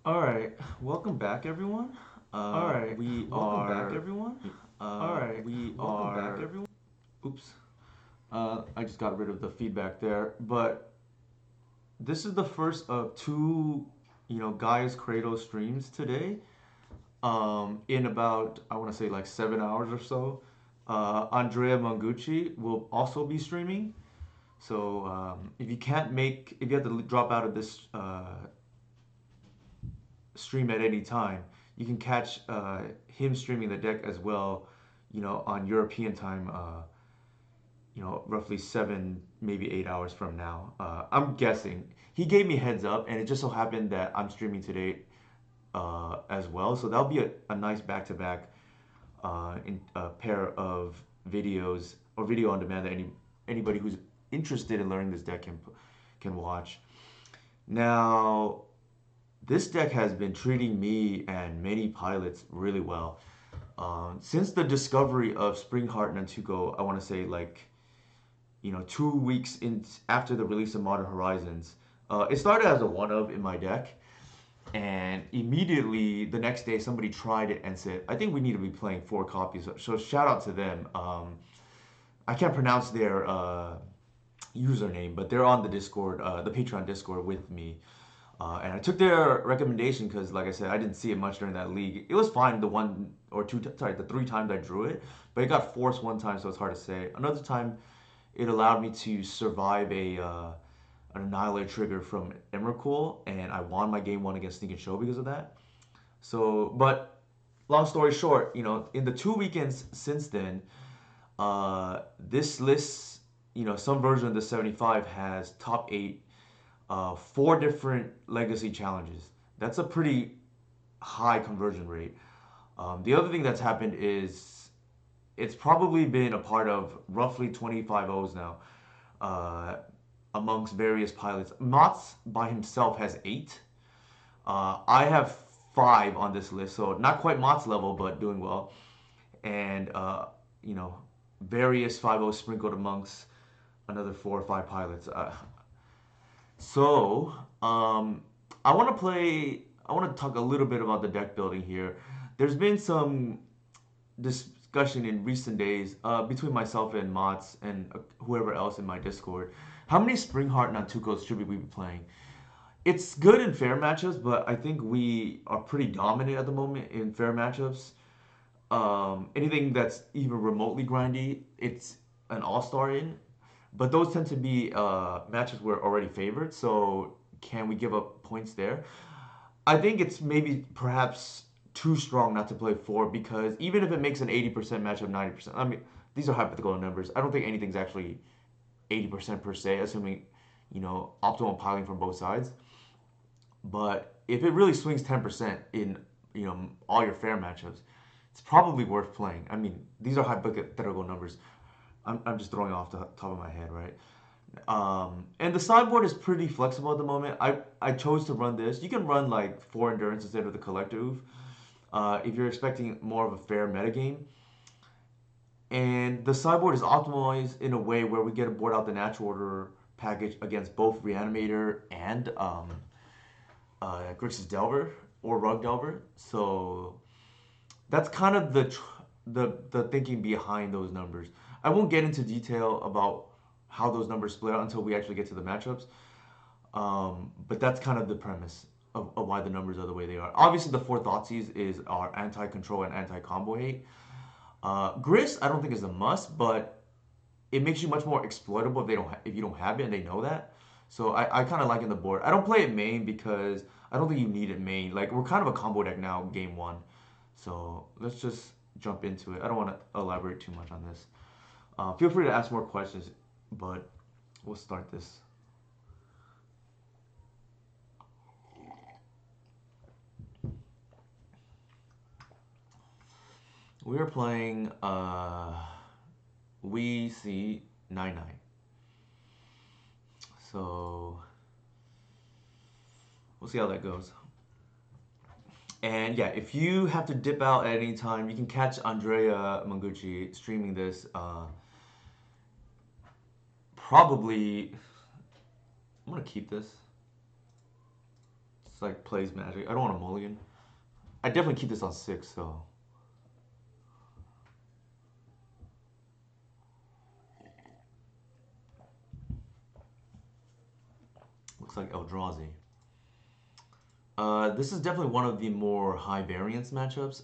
Alright, welcome back everyone. Alright, We welcome back are everyone. Alright, We welcome back are everyone. Oops. I just got rid of the feedback there, but this is the first of two, Gaia's Cradle streams today. In about I want to say like 7 hours or so. Andrea Mangucci will also be streaming. So if you have to drop out of this stream at any time, you can catch him streaming the deck as well, on European time, roughly 7, maybe 8 hours from now. I'm guessing. He gave me heads up, and it just so happened that I'm streaming today as well. So that'll be a nice back-to-back in a pair of videos or video on demand that anybody who's interested in learning this deck can watch. Now, this deck has been treating me and many pilots really well. Since the discovery of Springheart and Nantuko, I want to say like 2 weeks in after the release of Modern Horizons, it started as a one of in my deck, and immediately the next day somebody tried it and said, "I think we need to be playing 4 copies." So shout out to them. I can't pronounce their username, but they're on the Discord, the Patreon Discord with me. And I took their recommendation because, like I said, I didn't see it much during that league. It was fine the one or two, sorry, the 3 times I drew it, but it got forced one time, so it's hard to say. Another time, it allowed me to survive an Annihilator trigger from Emrakul, and I won my game one against Sneak and Show because of that. So, but long story short, in the 2 weekends since then, this list, some version of the 75 has top eight 4 different legacy challenges. That's a pretty high conversion rate. The other thing that's happened is it's probably been a part of roughly 25 O's now amongst various pilots. Mott's by himself has 8. I have 5 on this list, so not quite Mott's level, but doing well. And, you know, various 5 O's sprinkled amongst another 4 or 5 pilots. So, I want to play. I want to talk a little bit about the deck building here. There's been some discussion in recent days between myself and Mots and whoever else in my Discord. How many Springheart Nantukos should we be playing? It's good in fair matchups, but I think we are pretty dominant at the moment in fair matchups. Anything that's even remotely grindy, it's an all-star in. But those tend to be matches we're already favored, so can we give up points there? I think it's maybe perhaps too strong not to play 4 because even if it makes an 80% matchup, 90%, I mean, these are hypothetical numbers. I don't think anything's actually 80% per se, assuming, optimal piling from both sides. But if it really swings 10% in, all your fair matchups, it's probably worth playing. I mean, these are hypothetical numbers. I'm just throwing off the top of my head, right? And the sideboard is pretty flexible at the moment. I chose to run this. You can run like 4 endurance instead of the collective if you're expecting more of a fair metagame. And the sideboard is optimized in a way where we get a board out the natural order package against both Reanimator and Grixis Delver or Rug Delver. So that's kind of the thinking behind those numbers. I won't get into detail about how those numbers split out until we actually get to the matchups. But that's kind of the premise of why the numbers are the way they are. Obviously, the 4 Thoughtseize is our anti-control and anti-combo hate. Gris, I don't think is a must, but it makes you much more exploitable if you don't have it and they know that. So I kind of like in the board. I don't play it main because I don't think you need it main. Like we're kind of a combo deck now, game one. So let's just jump into it. I don't want to elaborate too much on this. Feel free to ask more questions, but we'll start this. We are playing we see 9-9. So we'll see how that goes. And yeah, if you have to dip out at any time, you can catch Andrea Mangucci streaming this. Probably, I'm gonna keep this. It's like plays Magic. I don't want a mulligan. I definitely keep this on 6, so. Looks like Eldrazi. This is definitely one of the more high variance matchups.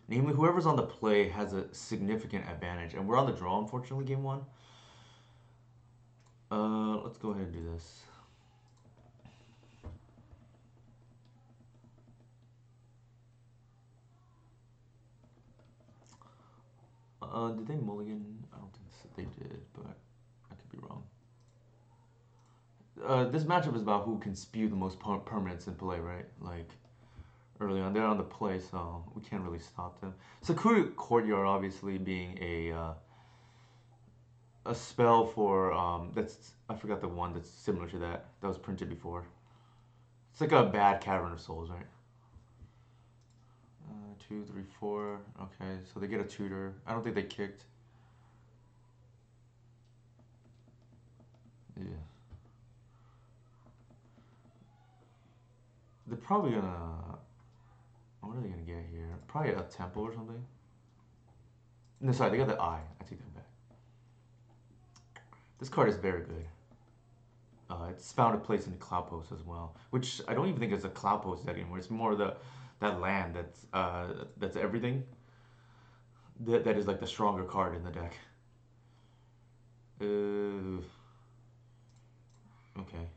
Namely, whoever's on the play has a significant advantage, and we're on the draw, unfortunately, game 1. Let's go ahead and do this. Did they mulligan? I don't think so. They did, but I could be wrong. This matchup is about who can spew the most permanents in play, right? Like, early on. They're on the play, so we can't really stop them. Sakura Courtyard, obviously, being a spell for, that's, I forgot the one that's similar to that. That was printed before. It's like a bad Cavern of Souls, right? 2, 3, 4. Okay, so they get a tutor. I don't think they kicked. Yeah. They're probably gonna. What are they gonna get here? Probably a temple or something. No, sorry, they got the eye. I take that back. This card is very good. It's found a place in the Cloud Post as well, which I don't even think is a Cloud Post deck anymore. It's more that land that's everything. That is like the stronger card in the deck. Okay.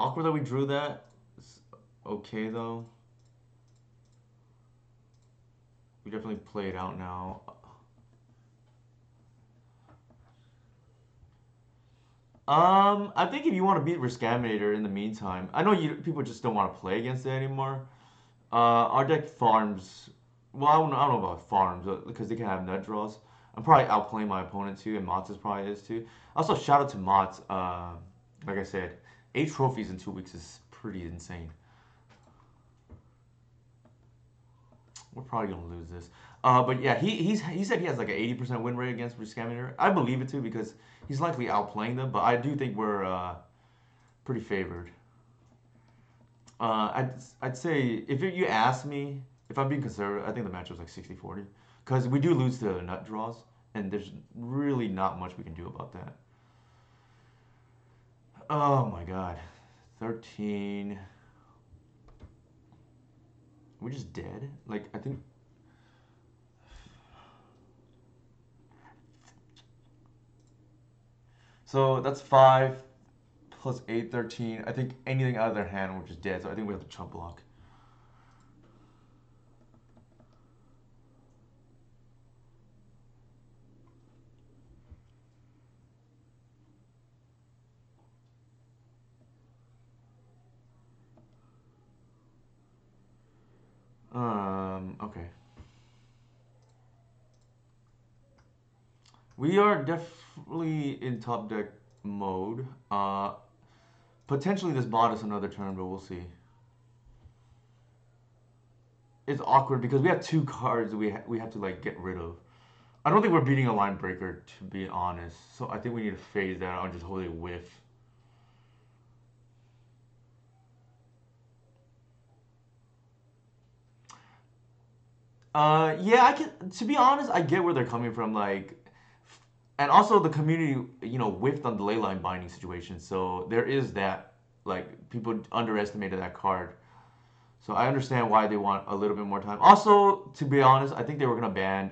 Awkward that we drew that. It's okay though. We definitely play it out now. I think if you want to beat Riskaminator in the meantime, I know people just don't want to play against it anymore. Our deck farms. Well, I don't know about farms because they can have nut draws. I'm probably outplaying my opponent too, and Mott's probably is too. Also, shout out to Mott's. Like I said, 8 trophies in 2 weeks is pretty insane. We're probably gonna lose this. But yeah, he said he has like an 80% win rate against Riskaminator. I believe it too because he's likely outplaying them. But I do think we're pretty favored. I'd say if you ask me, if I'm being conservative, I think the matchup's like 60-40 because we do lose to nut draws, and there's really not much we can do about that. Oh my god, 13. We're just dead. Like I think. So that's 5 plus 8, 13. I think anything out of their hand, we're just dead. So I think we have to chump block. Okay. We are definitely in top deck mode. Potentially this bought us another turn, but we'll see. It's awkward because we have 2 cards we have to like get rid of. I don't think we're beating a line breaker, to be honest. So I think we need to phase that out and just hold a whiff. Yeah, I can. To be honest, I get where they're coming from. Like, and also the community, whiffed on the ley line binding situation. So there is that. Like, people underestimated that card. So I understand why they want a little bit more time. Also, to be honest, I think they were gonna ban.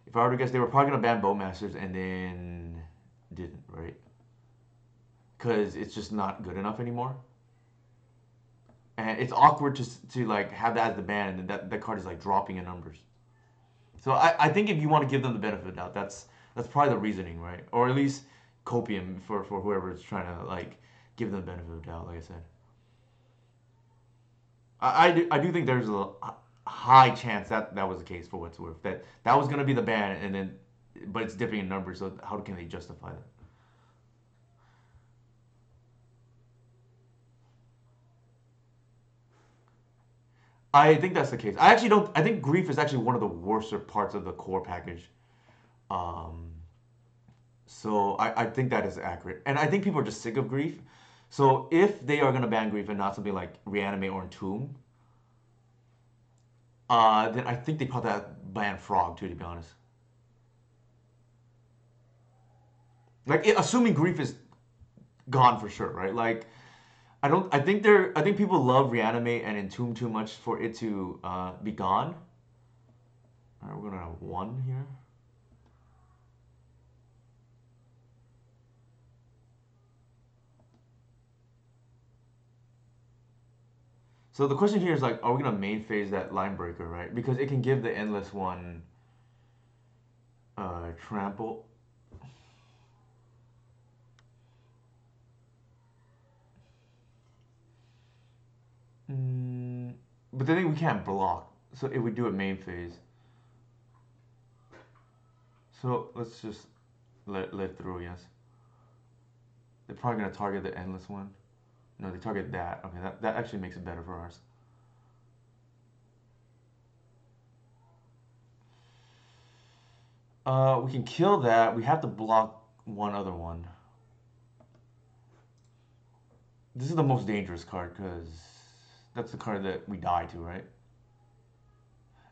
If I were to guess, they were probably gonna ban Bowmasters and then didn't, right? Because it's just not good enough anymore. And it's awkward to like have that as the ban, and then that card is like dropping in numbers. So I think if you want to give them the benefit of the doubt, that's probably the reasoning, right? Or at least copium for whoever is trying to like give them the benefit of the doubt. Like I said, I do think there's a high chance that was the case for what it's worth. That was gonna be the ban, and then but it's dipping in numbers. So how can they justify that? I think that's the case. I actually don't. I think grief is actually one of the worser parts of the core package. Um, so I think that is accurate, and I think people are just sick of grief. So if they are gonna ban Grief and not something like Reanimate or Entomb, then I think they probably have to ban Frog too, to be honest. Like assuming Grief is gone for sure, right? Like I don't. I think they're. I think people love Reanimate and Entomb too much for it to be gone. All right, we're gonna have one here. So the question here is like, are we gonna main phase that line breaker, right? Because it can give the endless one trample. Mm, but then we can't block. So if we do it main phase, so let's just let through. Yes, they're probably gonna target the endless one. No, they target that. Okay, that actually makes it better for ours. We can kill that. We have to block one other one. This is the most dangerous card because that's the card that we die to, right?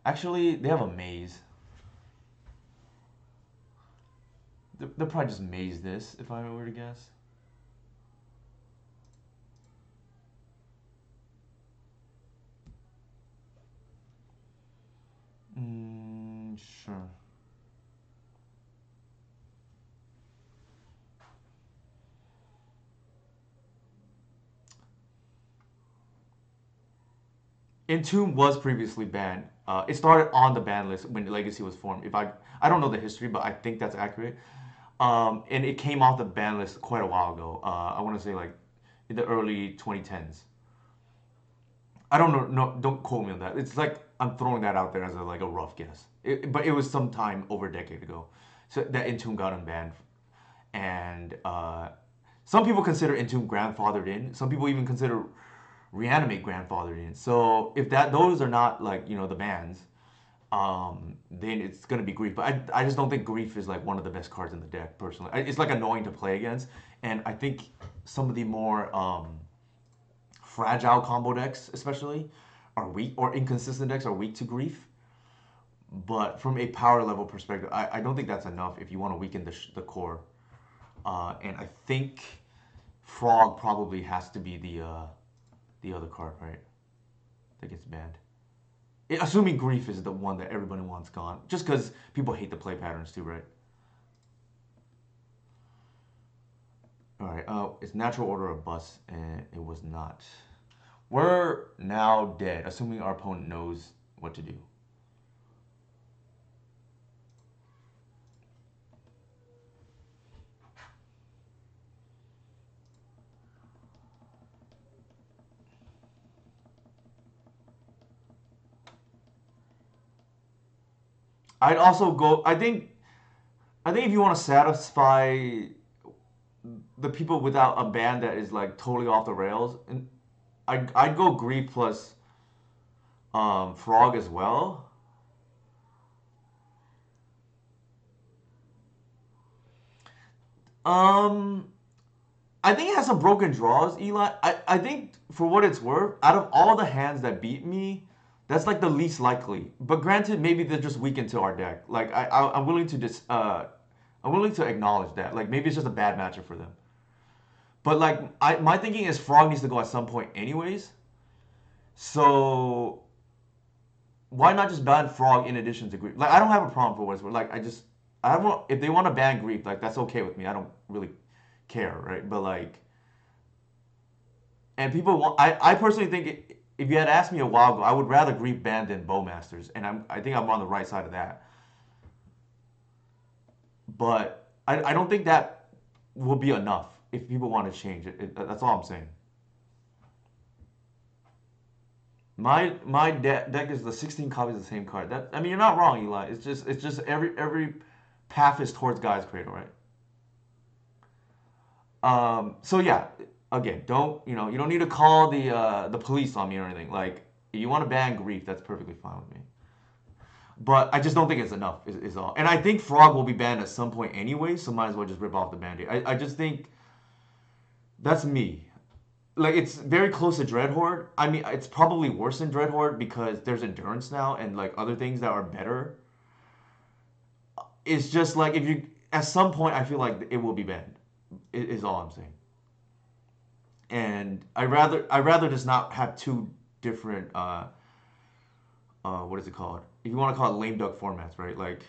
Actually, they have a maze. They'll probably just maze this if I were to guess. Sure. Entomb was previously banned. It started on the ban list when Legacy was formed. If I don't know the history, but I think that's accurate. And it came off the ban list quite a while ago. I want to say like in the early 2010s. I don't know. No, don't quote me on that. It's like I'm throwing that out there as like a rough guess. But it was some time over a decade ago. So that Entomb got unbanned, and some people consider Entomb grandfathered in. Some people even consider Reanimate grandfathered in. So if those are not like the bans, then it's gonna be Grief. But I just don't think Grief is like one of the best cards in the deck personally. It's like annoying to play against, and I think some of the more fragile combo decks, especially, are weak or inconsistent decks are weak to Grief. But from a power level perspective, I don't think that's enough if you want to weaken the core. And I think Frog probably has to be the other card, right? That gets banned. Assuming Grief is the one that everybody wants gone, just because people hate the play patterns too, right? All right. It's natural order of bust, and it was not. We're now dead, assuming our opponent knows what to do. I'd also go. I think if you want to satisfy the people without a ban that is like totally off the rails, and I'd go Grief plus Frog as well. Um, I think it has some broken draws, Eli. I think for what it's worth, out of all the hands that beat me, that's like the least likely. But granted, maybe they're just weak into our deck. Like I'm willing to I'm willing to acknowledge that. Like maybe it's just a bad matchup for them. But like my thinking is Frog needs to go at some point anyways. So why not just ban Frog in addition to Grief? Like I don't have a problem for what it's worth. Like I don't if they want to ban Grief, like that's okay with me. I don't really care, right? But like and people want. I personally think if you had asked me a while ago, I would rather Grief ban than Bowmasters, and I think I'm on the right side of that. But I don't think that will be enough if people want to change it. That's all I'm saying. My deck is the 16 copies of the same card. That I mean, you're not wrong, Eli. It's just every path is towards Guy's Cradle, right? So yeah, again, don't you don't need to call the police on me or anything. Like, if you want to ban Grief, that's perfectly fine with me. But I just don't think it's enough. Is all. And I think Frog will be banned at some point anyway, so might as well just rip off the band-aid. I just think that's me. like it's very close to Dreadhorde. I mean, it's probably worse than Dreadhorde because there's endurance now and like other things that are better. It's just like if you at some point I feel like it will be banned. Is all I'm saying. And I rather just not have two different what is it called? If you want to call it lame duck formats, right? Like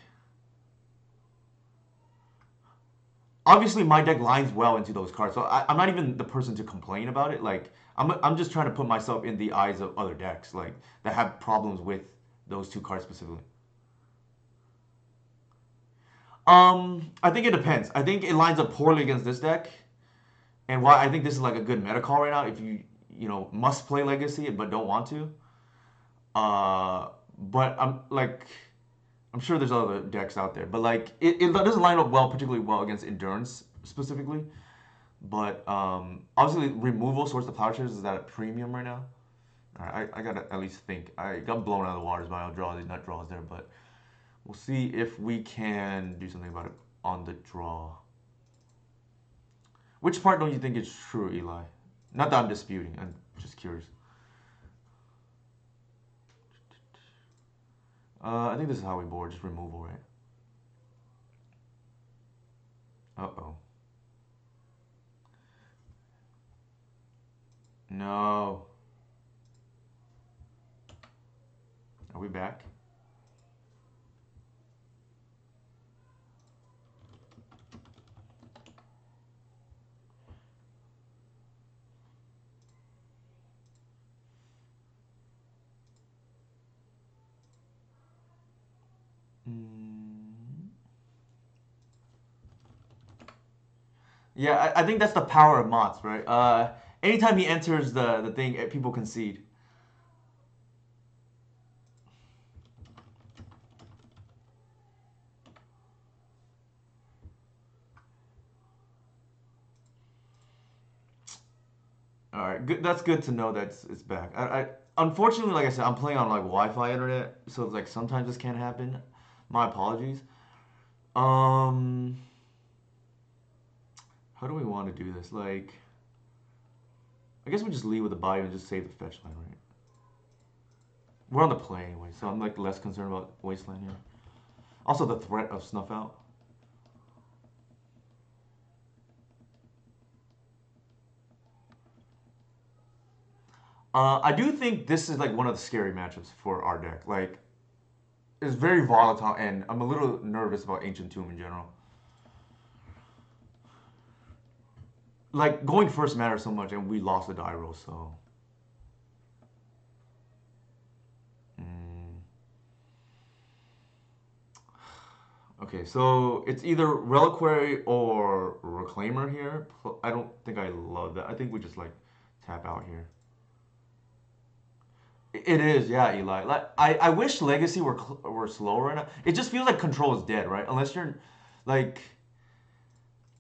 obviously my deck lines well into those cards, so I'm not even the person to complain about it. Like I'm just trying to put myself in the eyes of other decks like that have problems with those two cards specifically. I think it depends. I think it lines up poorly against this deck, and why I think this is like a good meta call right now if you must play Legacy but don't want to. But I'm sure there's other decks out there, but like it doesn't line up well, particularly well against Endurance specifically. But obviously removal Swords to Plowshares is at a premium right now. All right, I gotta at least think. I got blown out of the waters by draw these nut draws there, but we'll see if we can do something about it on the draw. Which part don't you think is true, Eli? Not that I'm disputing. I'm just curious. I think this is how we board, just removal, right? Uh-oh. No. Are we back? Yeah, I think that's the power of Mots, right? Anytime he enters the thing, people concede. All right, good. That's good to know that it's back. I unfortunately, like I said, I'm playing on like Wi-Fi internet, so it's like sometimes this can't happen. My apologies. Um, how do we want to do this? Like, I guess we just leave with the body and just save the fetch line, right? We're on the play anyway, so I'm like less concerned about Wasteland here. Also, the threat of Snuff Out. I do think this is like one of the scary matchups for our deck. Like, it's very volatile, and I'm a little nervous about Ancient Tomb in general. Like, going first matters so much, and we lost the die roll, so. Mm. Okay, so it's either Reliquary or Reclaimer here. I don't think I love that. I think we just like tap out here. It is, yeah, Eli. Like I wish Legacy were slower right now. It just feels like Control is dead, right? Unless you're like,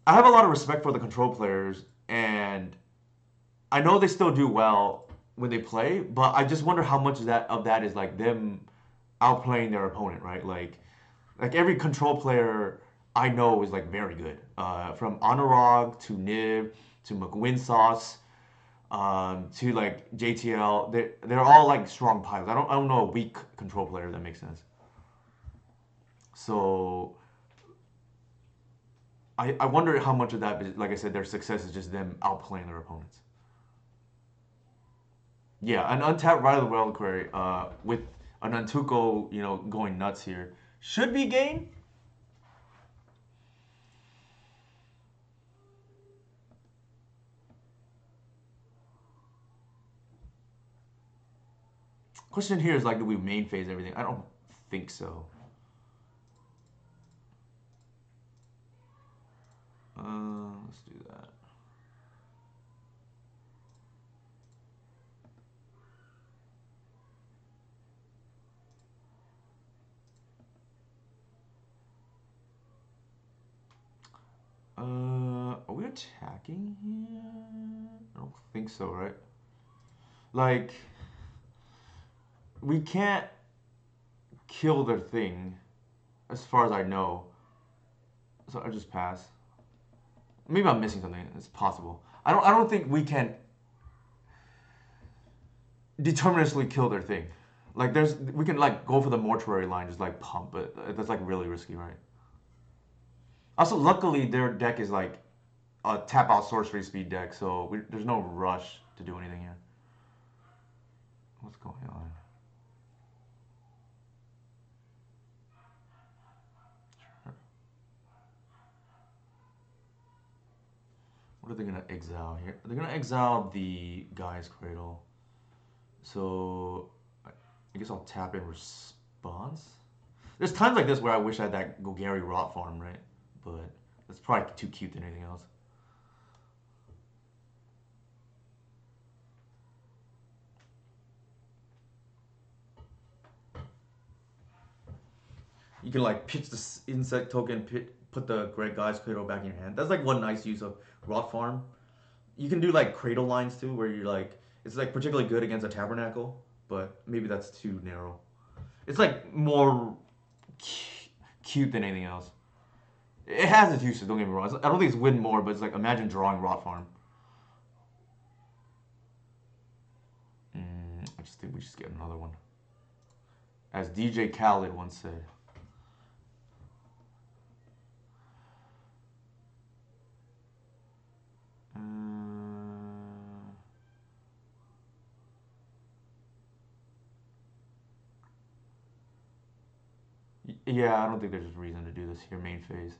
I have a lot of respect for the Control players, and I know they still do well when they play, but I just wonder how much of that is like them outplaying their opponent, right? Like every Control player I know is like very good. From Honorog to Niv to McWinsauce to like JTL, they're all like strong pilots. I don't know a weak Control player, if that makes sense. So I wonder how much of that, like I said, their success is just them outplaying their opponents. Yeah, an untapped Rider of the Reliquary with an Nantuko, going nuts here should be gain. Question here is like, do we main phase everything? I don't think so. Let's do that. Are we attacking here? I don't think so, right? Like, we can't kill their thing, as far as I know. So I just pass. Maybe I'm missing something. It's possible. I don't think we can. deterministically kill their thing. Like we can like go for the mortuary line, just like pump, but that's like really risky, right? Also, luckily their deck is like a tap out sorcery speed deck, so there's no rush to do anything here. What's going on? What are they gonna exile here? They're gonna exile the Guy's Cradle. So I guess I'll tap in response. There's times like this where I wish I had that Golgari Rot farm, right? But that's probably too cute than anything else. You can like pitch the insect token, put the Great Guy's Cradle back in your hand. That's like one nice use of Rot farm. You can do like cradle lines too, where you're like it's like particularly good against a tabernacle, but maybe that's too narrow. It's like more cute than anything else. It has its uses. Don't get me wrong. I don't think it's win more, but it's like imagine drawing Rot farm. I just think we just get another one. As DJ Khaled once said. Yeah, I don't think there's a reason to do this here main phase.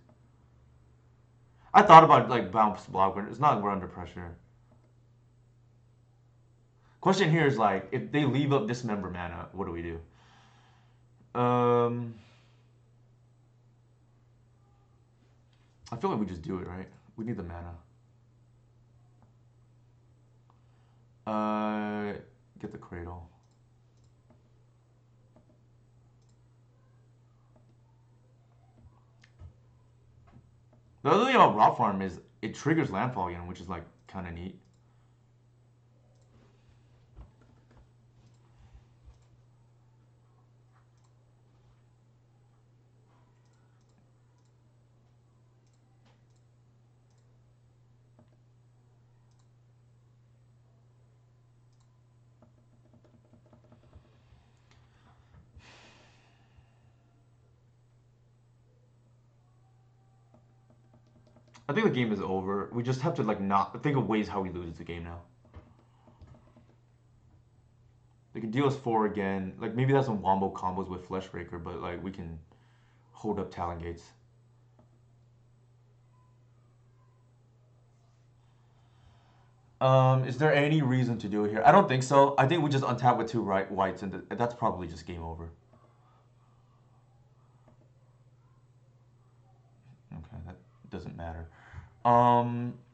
I thought about like bounce block, but it's not like we're under pressure. Question here is like, if they leave up dismember mana, what do we do? I feel like we just do it, right? We need the mana. Get the cradle. The other thing about Rot Farm is it triggers landfall again, which is like kind of neat. I think the game is over. We just have to like not think of ways how we lose the game now. They can deal us 4 again. Like maybe that's some wombo combos with Fleshbreaker, but like we can hold up Talon Gates. Is there any reason to do it here? I don't think so. I think we just untap with 2 whites, and that's probably just game over. Okay, that doesn't matter.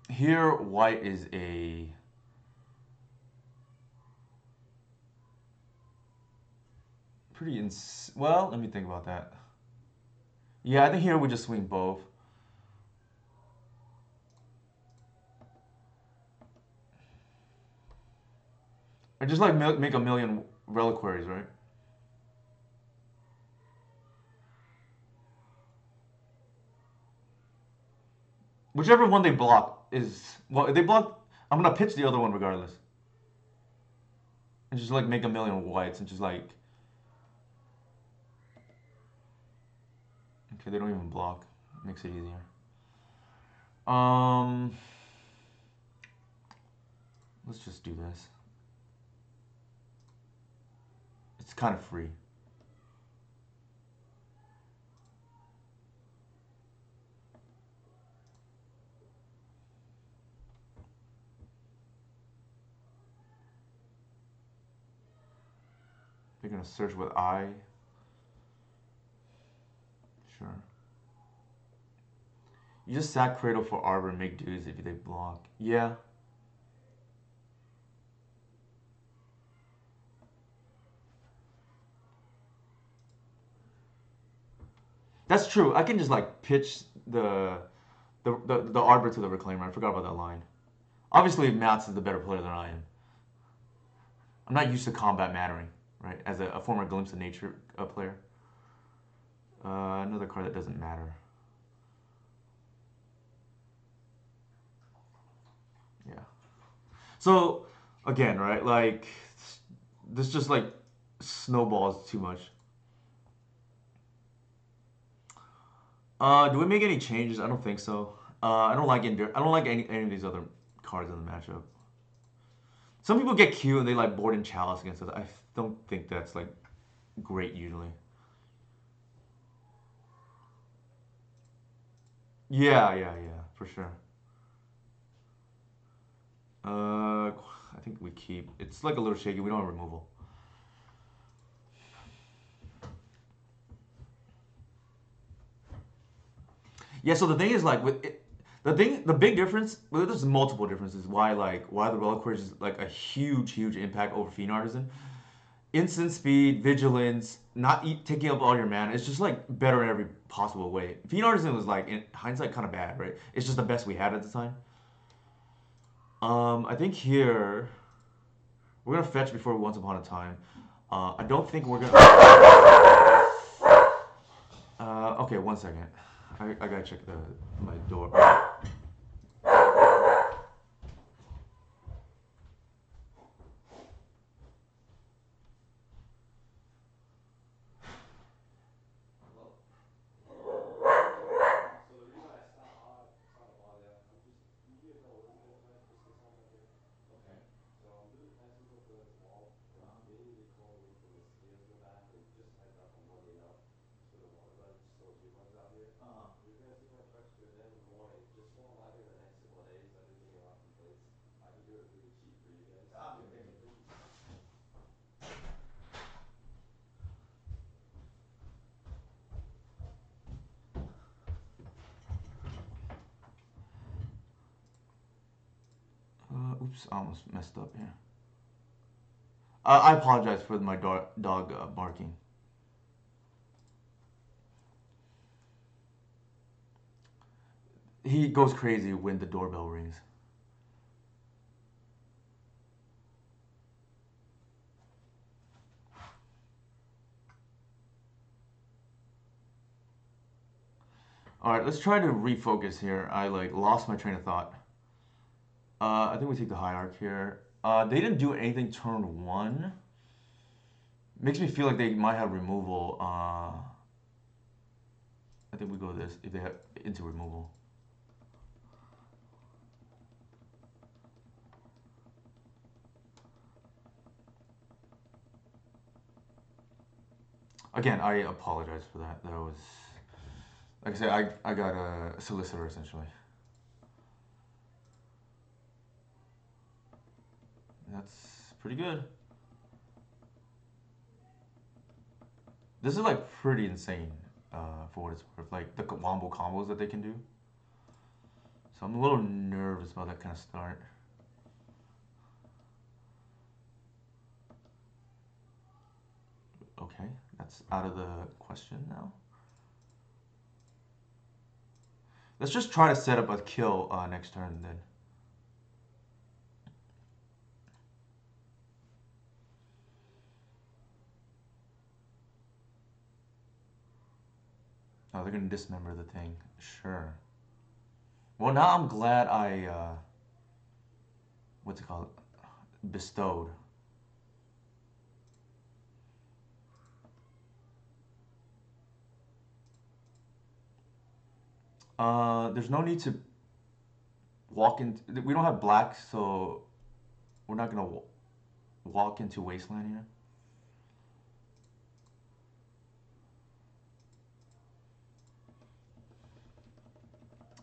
Here white is a pretty well. Let me think about that. Yeah, I think here we just swing both. Or just like make a million reliquaries, right? Whichever one they block is well. If they block, I'm gonna pitch the other one regardless, and just like make a million whites and just like. Okay, they don't even block. Makes it easier. Let's just do this. It's kind of free. They're gonna search with I. Sure. You just sack Cradle for Arbor and make dudes if they block. Yeah. That's true. I can just like pitch the Arbor to the Reclaimer. I forgot about that line. Obviously, Mats is the better player than I am. I'm not used to combat mattering, right? As a former Glimpse of Nature player. Another card that doesn't matter. Yeah. So, again, right? Like, this just like snowballs too much. Do we make any changes? I don't think so. I don't like I don't like any of these other cards in the matchup. Some people get cute and they like board and chalice against us. I don't think that's like great usually. Yeah, for sure. I think we keep. It's like a little shaky. We don't have removal. Yeah. So the thing is, like, with it, the big difference. Well, there's multiple differences. Why the Reliquary is like a huge impact over Fiend Artisan. Instant speed, vigilance, not taking up all your mana. It's just like better in every possible way. Fiend Artisan was like in hindsight kind of bad, right? It's just the best we had at the time. I think here we're gonna fetch before Once Upon a Time. I don't think we're gonna. Okay, 1 second. I gotta check my door. Oops, I almost messed up here. I apologize for my dog barking. He goes crazy when the doorbell rings. All right, let's try to refocus here. I like lost my train of thought. I think we take the Hierarch here. They didn't do anything turn one. Makes me feel like they might have removal. I think we go this if they have into removal. Again, I apologize for that. That was, like I said, I got a solicitor essentially. That's pretty good. This is like pretty insane for what it's worth. Like the wombo combos that they can do. So I'm a little nervous about that kind of start. Okay, that's out of the question now. Let's just try to set up a kill next turn then. Oh, they're gonna dismember the thing. Sure. Well, now I'm glad I what's it called? Bestowed. There's no need to walk in. We don't have black, so we're not gonna walk into wasteland here.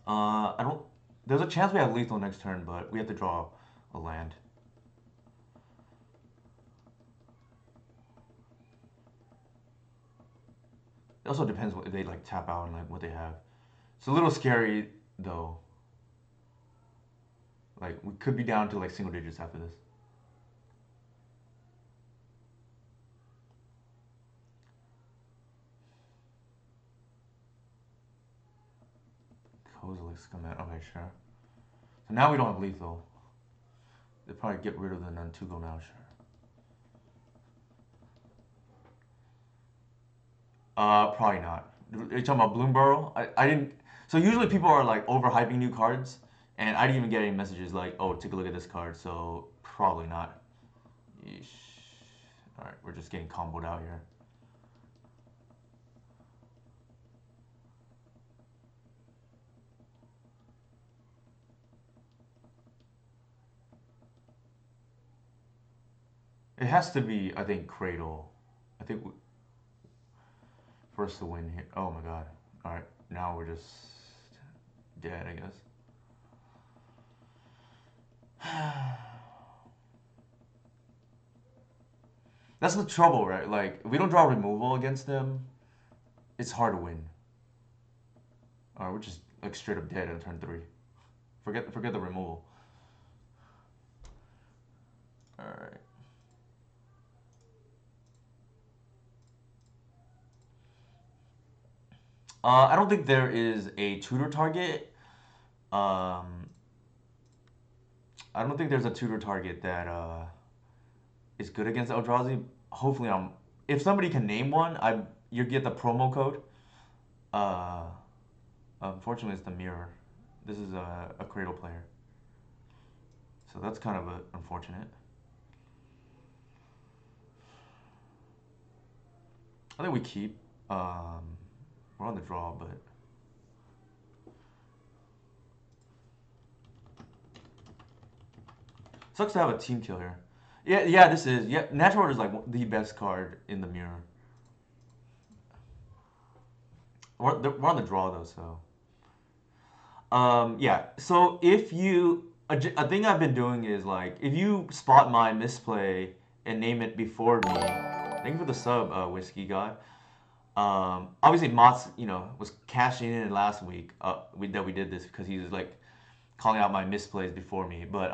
I don't. There's a chance we have lethal next turn, but we have to draw a land. It also depends what if they like tap out and like what they have. It's a little scary though. Like we could be down to like single digits after this. Kozilek's coming. Okay, sure. So now we don't have lethal. They'll probably get rid of the Nantuko now, sure. Probably not. Are you talking about Bloomburrow? I didn't. So usually people are like overhyping new cards, and I didn't even get any messages like, "Oh, take a look at this card." So probably not. Yeesh. Alright, we're just getting comboed out here. It has to be, I think, Cradle. I think first to win here. Oh my god. Alright, now we're just dead, I guess. That's the trouble, right? Like, if we don't draw removal against them, it's hard to win. Alright, we're just like straight up dead on turn 3. Forget the removal. Alright. I don't think there is a tutor target. I don't think there's a tutor target that is good against Eldrazi. Hopefully, if somebody can name one, you get the promo code. Unfortunately, it's the mirror. This is a Cradle player, so that's kind of unfortunate. I think we keep. We're on the draw, but sucks to have a team kill here. Yeah, this is. Yeah, Natural Order is like the best card in the mirror. We're on the draw though, so. Yeah. So if you, a thing I've been doing is like, if you spot my misplay and name it before me. Thank you for the sub, whiskey guy. Obviously, Mott's, was cashing in last week. That we did this because he was like calling out my misplays before me. But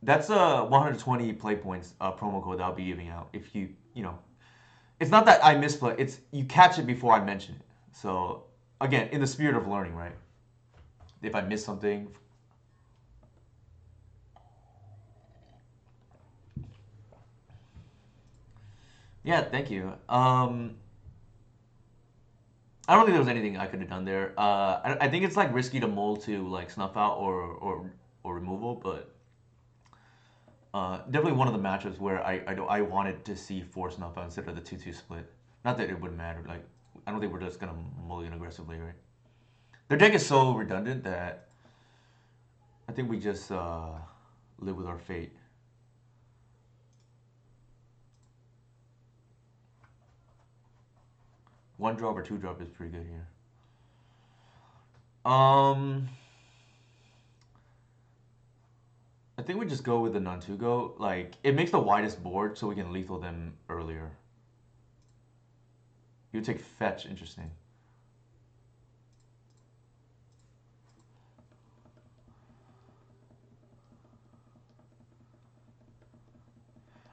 that's a 120 play points promo code that I'll be giving out if it's not that I misplay. It's you catch it before I mention it. So again, in the spirit of learning, right? If I miss something. Yeah, thank you. I don't think there was anything I could have done there. I think it's like risky to mold to like snuff out or removal, but definitely one of the matchups where I wanted to see 4 snuff out instead of the 2-2 split. Not that it wouldn't matter. Like I don't think we're just gonna mulligan aggressively, right? Their deck is so redundant that I think we just live with our fate. One drop or 2 drop is pretty good here. I think we just go with the Nantuko. Like, it makes the widest board so we can lethal them earlier. You take fetch, interesting.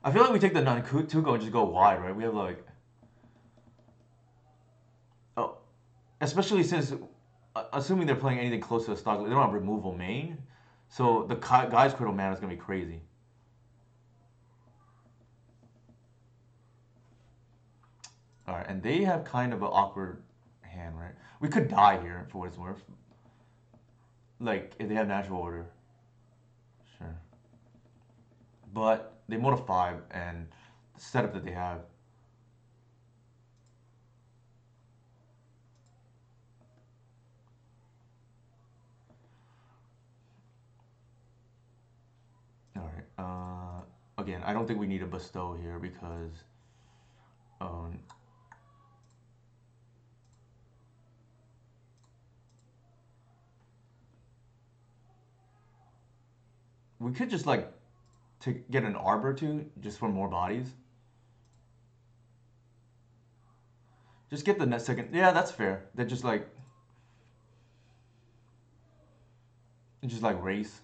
I feel like we take the Nantuko and just go wide, right? We have like... Oh, especially since, assuming they're playing anything close to a stock, they don't have removal main. So the guy's critical mana is going to be crazy. Alright, and they have kind of an awkward hand, right? We could die here, for what it's worth. Like, if they have natural order. Sure. But they mold a 5, and the setup that they have. Alright, again, I don't think we need a bestow here because we could just like get an arbor too, just for more bodies. Just get the next second. Yeah, that's fair. They're just like race.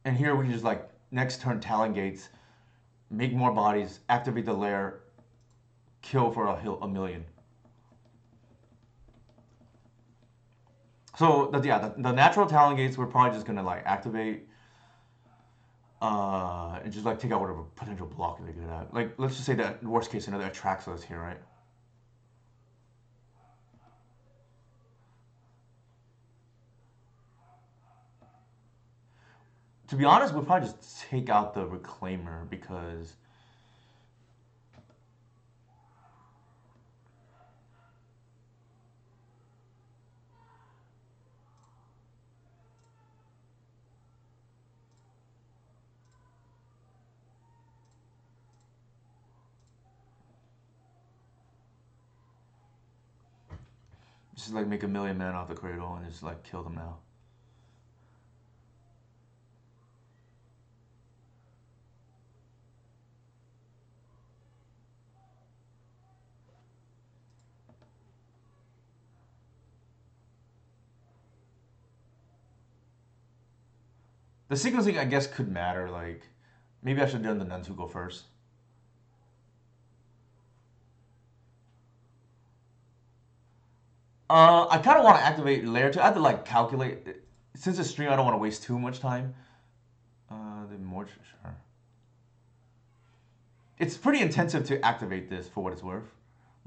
And here we can just like next turn Talon Gates, make more bodies, activate the lair, kill for a million. So the natural Talon Gates we're probably just gonna like activate and just like take out whatever potential block they could have. Like let's just say that worst case scenario that attracts us here, right? To be honest, we'll probably just take out the Reclaimer because just like make a million mana off the Cradle and just like kill them now. The sequencing, I guess, could matter. Like, maybe I should have done the Nantuko first. I kind of want to activate Layer 2. I have to, like, calculate. Since it's stream, I don't want to waste too much time. The more, sure. It's pretty intensive to activate this for what it's worth.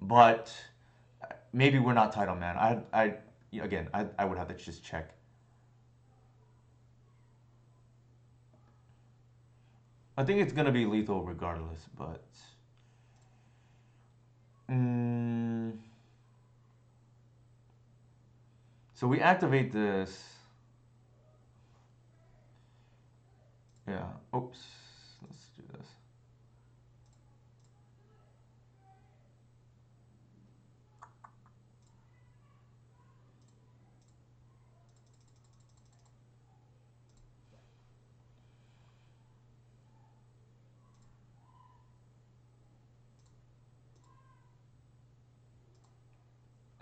But maybe we're not tight on mana. Again, I would have to just check. I think it's gonna be lethal regardless, but so we activate this. Yeah. Oops. Let's do this.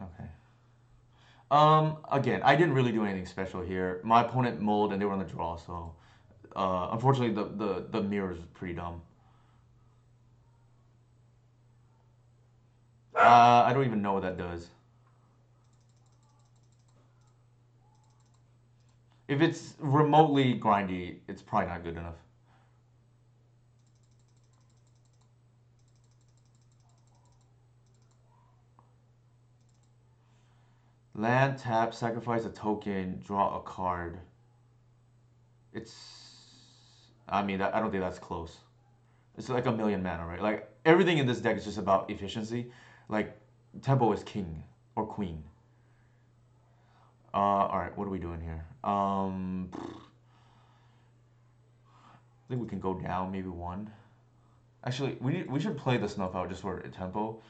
Okay. Again, I didn't really do anything special here. My opponent mulled and they were on the draw, so unfortunately the mirror is pretty dumb. I don't even know what that does. If it's remotely grindy, it's probably not good enough. Land, tap, sacrifice a token, draw a card. I mean, I don't think that's close. It's like a million mana, right? Like, everything in this deck is just about efficiency. Like, tempo is king or queen. Alright, what are we doing here? I think we can go down maybe one. Actually, we should play the Snuff out just for tempo.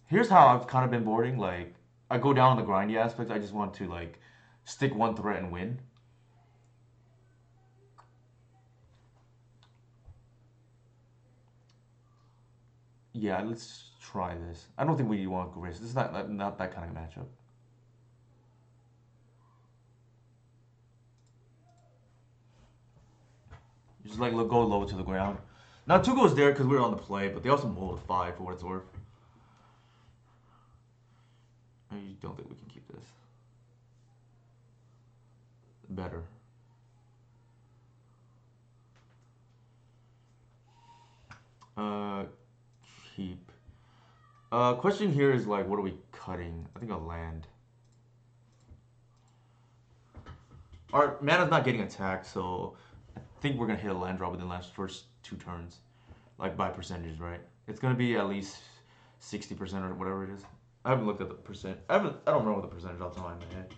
Here's how I've kind of been boarding. Like, I go down on the grindy aspect. I just want to, like, stick one threat and win. Yeah, let's try this. I don't think we want Grixis. This is not that kind of matchup. Just like go low to the ground. Now Tuco's there because we were on the play, but they also mulled 5 for what it's worth. I don't think we can keep this. Better. Keep. Question here is like, what are we cutting? I think a land. Our mana's not getting attacked, so I think we're gonna hit a land drop within the first 2 turns, like by percentages, right? It's gonna be at least 60% or whatever it is. I haven't looked at the percent. I don't remember the percentage off the top of my head.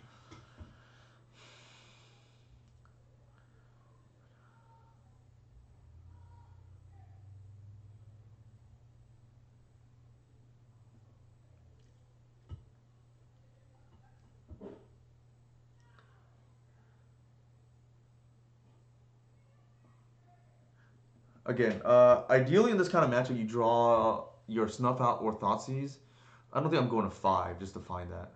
Again, ideally in this kind of matchup, you draw your Snuff Out or Thoughtseize. I don't think I'm going to 5 just to find that.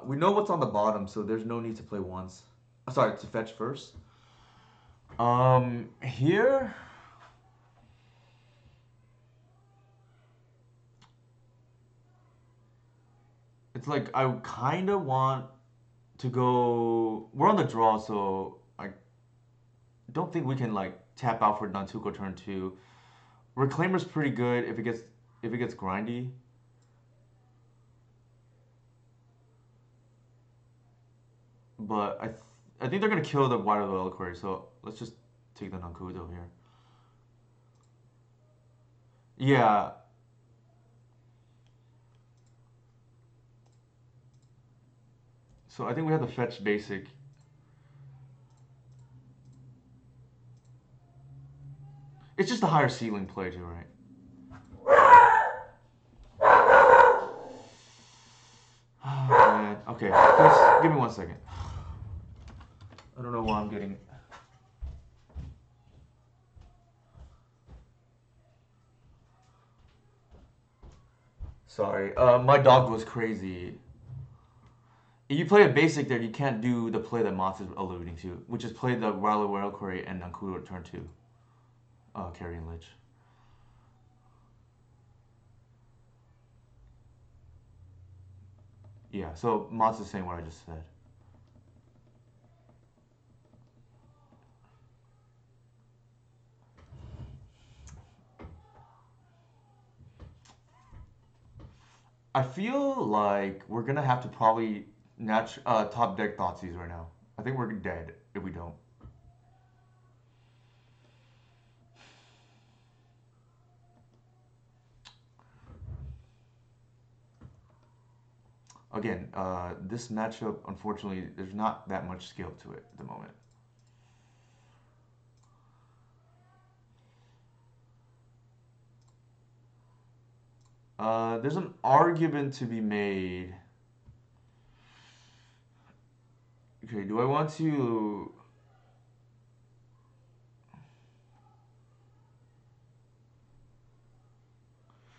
We know what's on the bottom, so there's no need to play once. Sorry, to fetch first. Here... It's like, I kind of want to go... We're on the draw, so I don't think we can, like, tap out for Nantuko turn 2. Reclaimer's pretty good if it gets grindy. but I think they're gonna kill the Water Reliquary. So let's just take the Nantuko here. Yeah. So I think we have to fetch basic. It's just a higher ceiling play too, right? Oh, man. Okay, just give me 1 second. I don't know why I'm getting. Sorry. My dog was crazy. If you play a basic there, you can't do the play that Mott's is alluding to, which is play the Water Reliquary and Nantuko at turn 2. Carrying Lich. Yeah, so Mott's is saying what I just said. I feel like we're gonna have to probably top deck Thoughtseize right now. I think we're dead if we don't. Again, this matchup, unfortunately, there's not that much skill to it at the moment. There's an argument to be made. Okay, do I want to...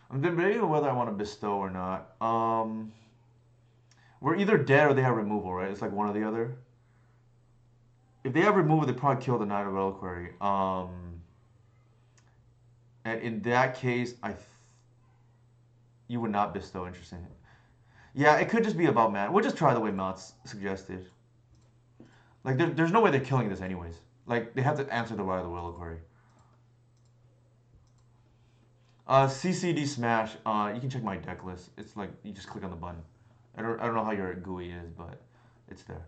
I'm debating on whether I want to bestow or not. We're either dead or they have removal, right? It's like one or the other. If they have removal, they probably kill the Knight of Reliquary. And in that case, you would not bestow. Interesting. Yeah, it could just be about mana. We'll just try the way Mott's suggested. Like, there's no way they're killing this anyways. Like, they have to answer the Ride of the Reliquary. CCD Smash, you can check my deck list. It's like, you just click on the button. I don't know how your GUI is, but it's there.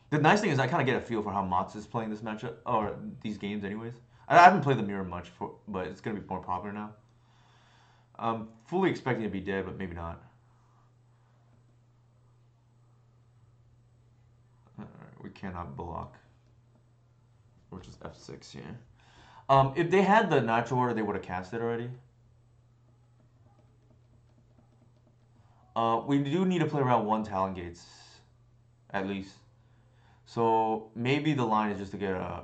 The nice thing is I kind of get a feel for how Mott's is playing this matchup, or these games anyways. I haven't played the mirror much, but it's going to be more popular now. I'm fully expecting to be dead, but maybe not. Alright, we cannot block. Which is F6 here. If they had the natural order, they would have cast it already. We do need to play around 1 Talon Gates, at least. So maybe the line is just to get a...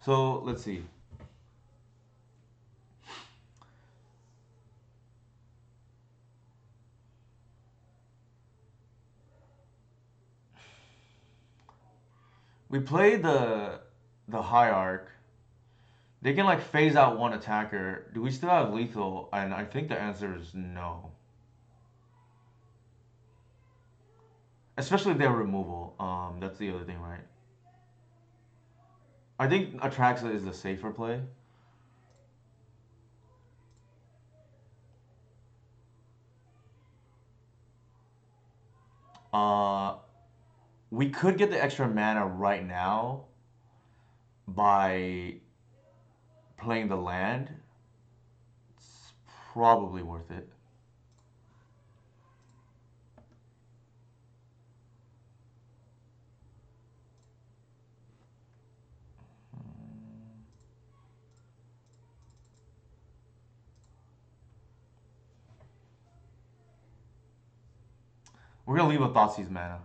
So let's see. We play the Hierarch. They can like phase out 1 attacker. Do we still have lethal? And I think the answer is no. Especially if they have removal. That's the other thing, right? I think Atraxa is the safer play. We could get the extra mana right now by playing the land. It's probably worth it. We're gonna leave with Thoughtseize mana.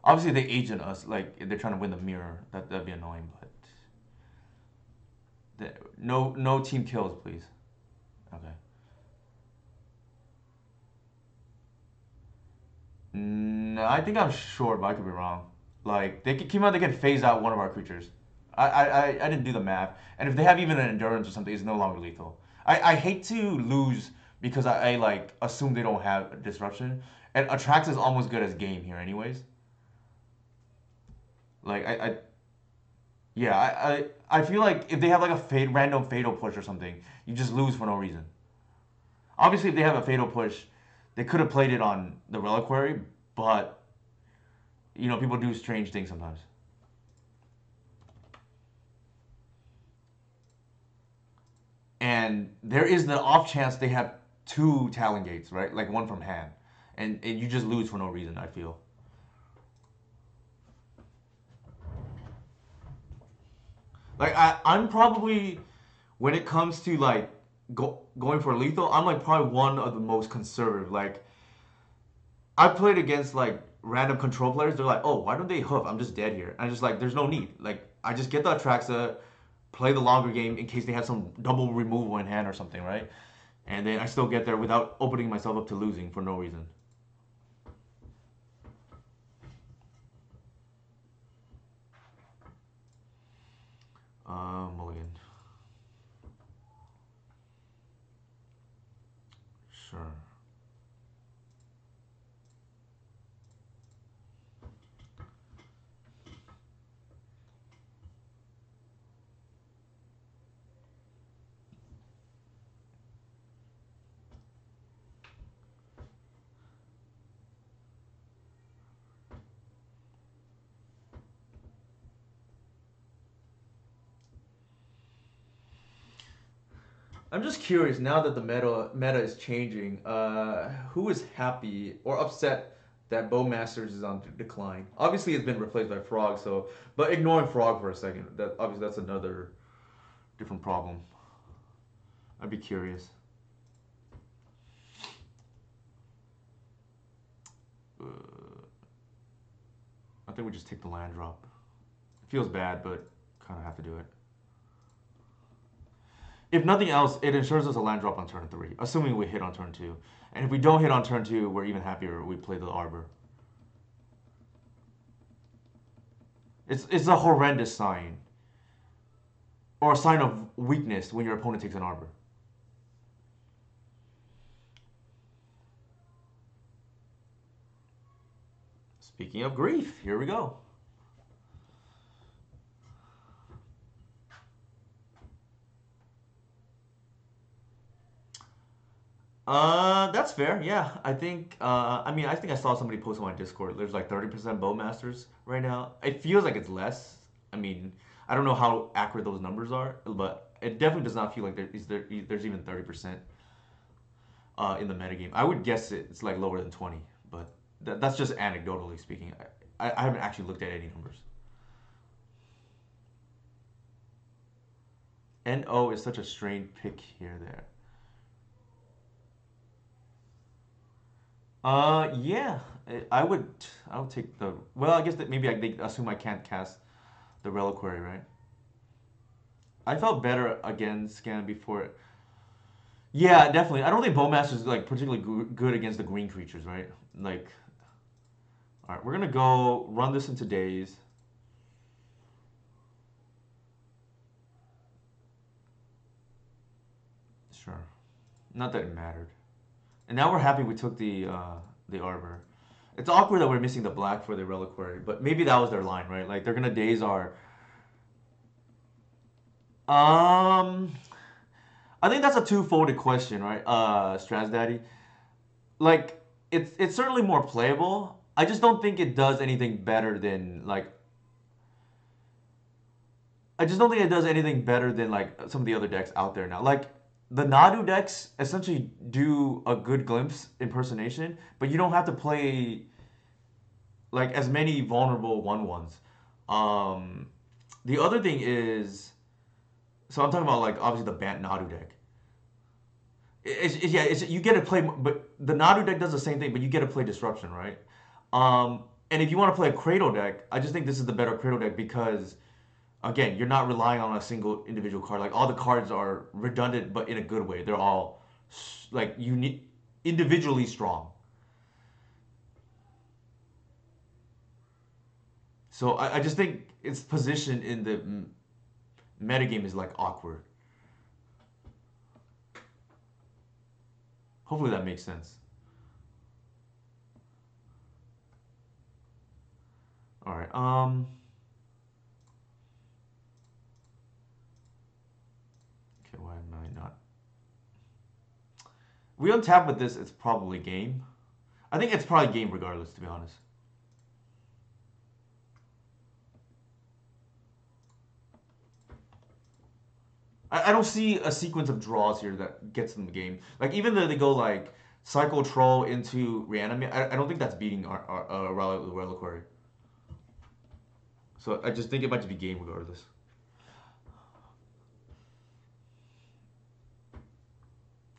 Obviously, they agent us like if they're trying to win the mirror. That'd be annoying, but no team kills, please. Okay. No, I think I'm short, but I could be wrong. Like they came out, they can phase out 1 of our creatures. I didn't do the math, and if they have even an endurance or something, it's no longer lethal. I hate to lose because I like assume they don't have disruption, and Atrax is almost good as game here, anyways. Like yeah, I feel like if they have like a random fatal push or something, you just lose for no reason. Obviously, if they have a Fatal Push, they could have played it on the Reliquary, but people do strange things sometimes. And there is the off chance they have two Talon Gates, right? Like one from hand, and you just lose for no reason. I feel. Like I'm probably when it comes to like going for lethal, I'm like probably one of the most conservative. Like I played against like random control players. They're like, oh, why don't they hoof? I'm just dead here. And I'm just like, there's no need. Like I just get the Atraxa, play the longer game in case they have some double removal in hand or something, right? And then I still get there without opening myself up to losing for no reason. Mulligan. Sure. I'm just curious now that the meta is changing. Who is happy or upset that Bowmasters is on decline? Obviously, it's been replaced by Frog. So, but ignoring Frog for a second, that obviously that's another different problem. I'd be curious. Uh, I think we just take the land drop. It feels bad, but kind of have to do it. If nothing else, it ensures us a land drop on turn 3, assuming we hit on turn 2. And if we don't hit on turn 2, we're even happier we play the Arbor. It's a horrendous sign. Or a sign of weakness when your opponent takes an Arbor. Speaking of grief, here we go. That's fair. Yeah, I think. I think I saw somebody post on my Discord. There's like 30% Bowmasters right now. It feels like it's less. I mean, I don't know how accurate those numbers are, but it definitely does not feel like there's even 30% in the metagame. I would guess it's like lower than 20, but that's just anecdotally speaking. I haven't actually looked at any numbers. NO is such a strange pick here there. Yeah, I would take the. Well, I guess that maybe they assume I can't cast the Reliquary, right? I felt better against Scan before. Yeah, definitely. I don't think Bowmaster is like particularly good against the green creatures, right? Like, all right, we're gonna go run this into days. Sure. Not that it mattered. And now we're happy we took the Arbor. It's awkward that we're missing the black for the Reliquary, but maybe that was their line, right? Like they're gonna daze our. Um, I think that's a two-folded question, right? Straz Daddy. Like it's certainly more playable. I just don't think it does anything better than like. I just don't think it does anything better than like some of the other decks out there now. Like the Nadu decks essentially do a good glimpse impersonation, but you don't have to play like as many vulnerable 1/1s. Um, the other thing is, so I'm talking about like obviously the Bant Nadu deck. You get to play, but the Nadu deck does the same thing, but you get to play Disruption, right? And if you want to play a Cradle deck, I just think this is the better Cradle deck because, again, you're not relying on a single individual card. Like all the cards are redundant, but in a good way. They're all like unique, individually strong. So I just think its position in the metagame is like awkward. Hopefully that makes sense. All right. Okay. Why am I not? We untap with this, it's probably game. I think it's probably game regardless, to be honest. I don't see a sequence of draws here that gets them the game. Like, even though they go, like, Cycle Troll into Reanimate, I don't think that's beating our Reliquary. So I just think it might just be game regardless.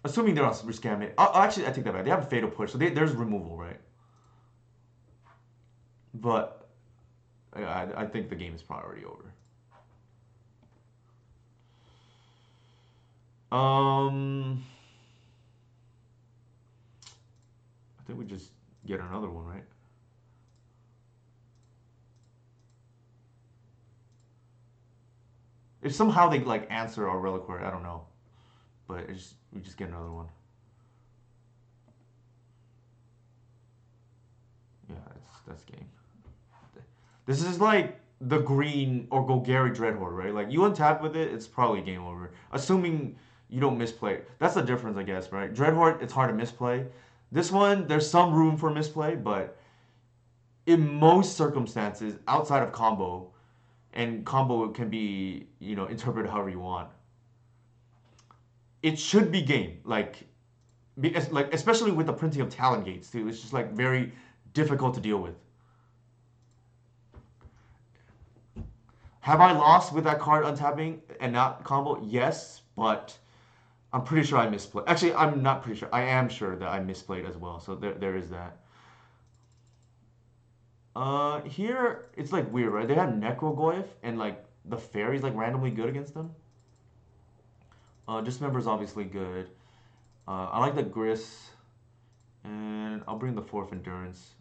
Assuming they're on Rescammate. Actually, I take that back. They have a Fatal Push, so there's removal, right? But I think the game is probably already over. I think we just get another one, right? If somehow they like answer our Reliquary, I don't know, but we just get another one. Yeah, that's game. This is like the green or Golgari Dreadhorde, right? Like you untap with it, it's probably game over. Assuming you don't misplay. That's the difference, I guess, right? Dreadhorde, it's hard to misplay. This one, there's some room for misplay, but in most circumstances, outside of combo, and combo can be, interpreted however you want. It should be game, like especially with the printing of talent gates too. It's just like very difficult to deal with. Have I lost with that card untapping and not combo? Yes, but I'm pretty sure I misplayed. Actually, I'm not pretty sure. I am sure that I misplayed as well. So there is that. Here it's like weird, right? They have Necrogoyf and like the fairy's like randomly good against them. Dismember's obviously good. I like the Gris, and I'll bring the fourth endurance.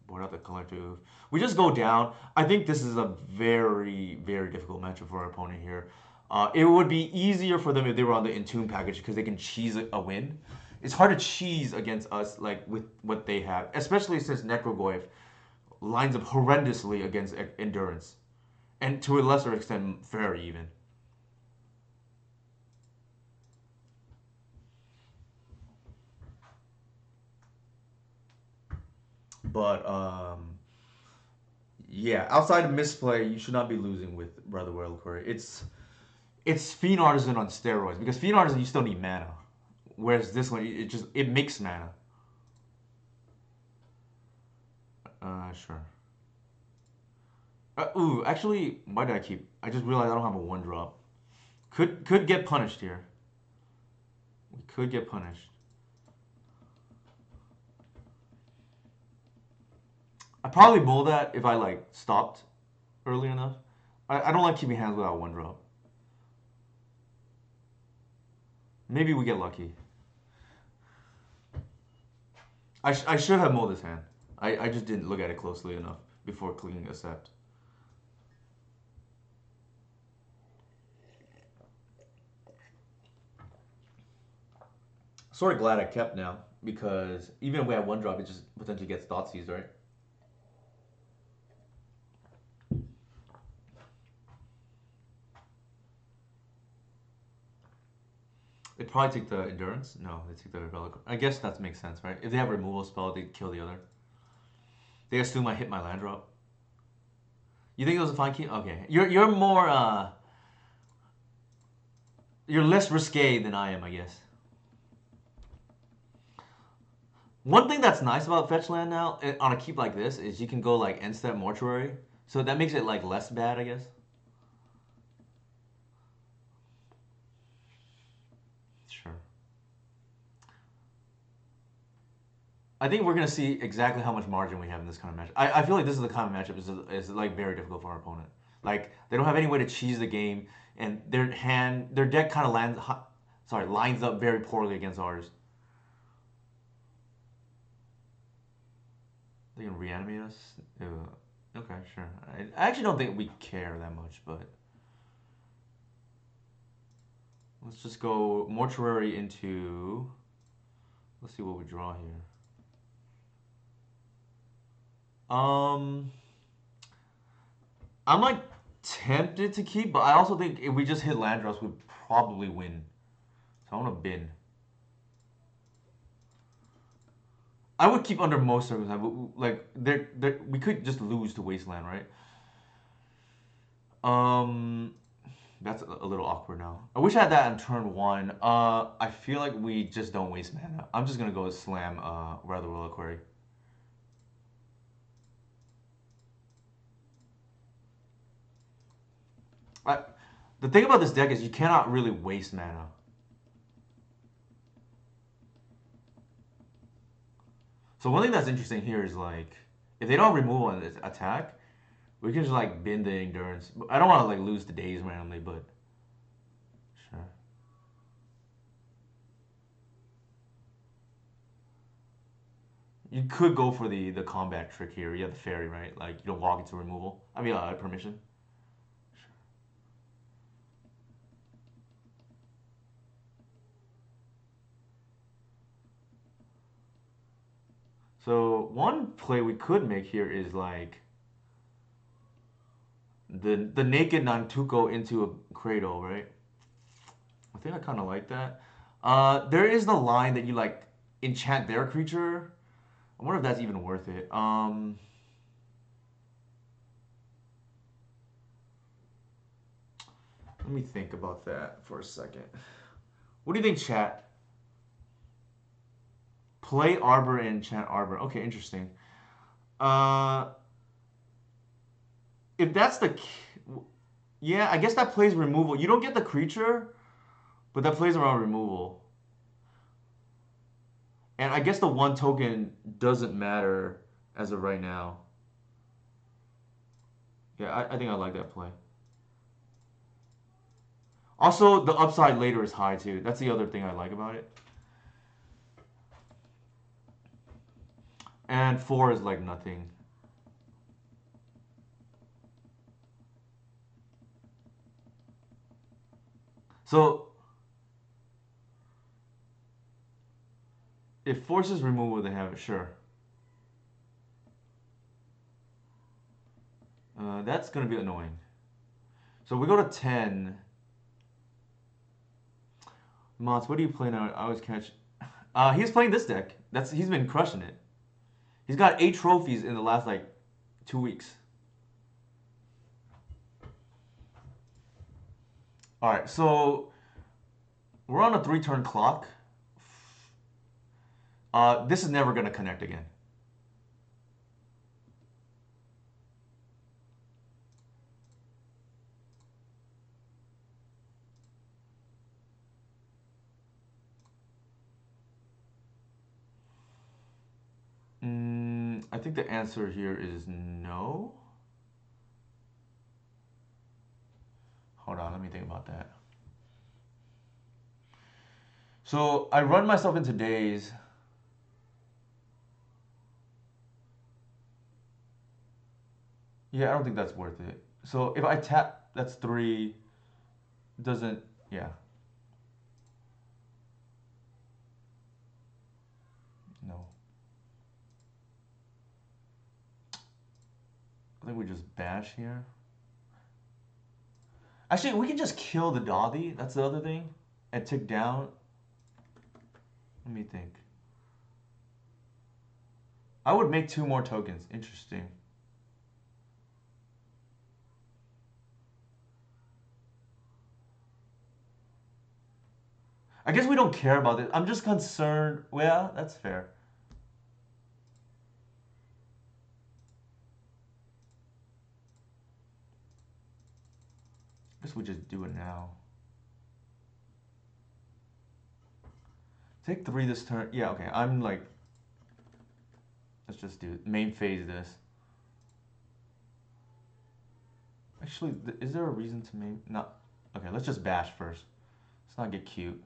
Board out the collective. We just go down. I think this is a very, very difficult matchup for our opponent here. It would be easier for them if they were on the Entomb package because they can cheese a win. It's hard to cheese against us like with what they have, especially since Necrogoyf lines up horrendously against Endurance, and to a lesser extent, Fairy even. But yeah, outside of misplay, you should not be losing with Brother Reliquary. It's Fiend Artisan on steroids because Fiend Artisan you still need mana, whereas this one it makes mana. Sure. Ooh, actually, why did I keep? I just realized I don't have a one drop. Could get punished here. We could get punished. I probably mull that if I like stopped early enough. I don't like keeping hands without one drop. Maybe we get lucky. I should have mulled this hand. I just didn't look at it closely enough before clicking accept. Sort of glad I kept now because even if we have one drop, it just potentially gets Thoughtseize, right? They probably take the endurance. No, they take the relic. I guess that makes sense, right? If they have a removal spell, they kill the other. They assume I hit my land drop. You think it was a fine key? Okay, you're more you're less risque than I am, I guess. One thing that's nice about fetch land now on a keep like this is you can go like end step mortuary, so that makes it like less bad, I guess. Sure. I think we're gonna see exactly how much margin we have in this kind of matchup. I feel like this is the kind of matchup is like very difficult for our opponent. Like they don't have any way to cheese the game, and their deck kind of lines up very poorly against ours. They can reanimate us. Ew. Okay, sure. I actually don't think we care that much, but let's just go mortuary into. Let's see what we draw here. I'm like tempted to keep, but I also think if we just hit land drops, we'd probably win. So I want to bin. I would keep under most circumstances. Like we could just lose to Wasteland, right? Um, that's a little awkward now. I wish I had that on turn one. I feel like we just don't waste mana. I'm just gonna go with Slam, rather Reliquary. I, the thing about this deck is you cannot really waste mana. So one thing that's interesting here is like, if they don't removal and attack, we can just like bin the endurance. I don't want to like lose the days randomly, but sure. You could go for the combat trick here. You have the fairy, right? Like you don't walk into removal. I mean, permission. So one play we could make here is like the naked Nantuko into a cradle, right? I think I kind of like that. There is the line that you like enchant their creature. I wonder if that's even worth it. Let me think about that for a second. What do you think, chat? Play Arbor and enchant Arbor. Okay, interesting. Uh, if that's the, yeah, I guess that plays removal. You don't get the creature, but that plays around removal. And I guess the one token doesn't matter as of right now. Yeah, I think I like that play. Also, the upside later is high too. That's the other thing I like about it. And 4 is like nothing. So if forces removal, they have it, sure. That's gonna be annoying. So we go to 10. Mods, what do you play now? I always catch. He's playing this deck. He's been crushing it. He's got 8 trophies in the last like 2 weeks. All right, so we're on a 3-turn clock. This is never gonna connect again. I think the answer here is no. Hold on, let me think about that. So I run myself into days. Yeah, I don't think that's worth it. So if I tap, that's 3. Doesn't, yeah. No. I think we just bash here. Actually, we can just kill the Dothy. That's the other thing. And tick down. Let me think. I would make 2 more tokens. Interesting. I guess we don't care about this. I'm just concerned. Well, that's fair. I guess we just do it now. Take 3 this turn. Yeah, okay. I'm like, let's just do it. Main phase this. Actually, is there a reason to main? No. Okay, let's just bash first. Let's not get cute.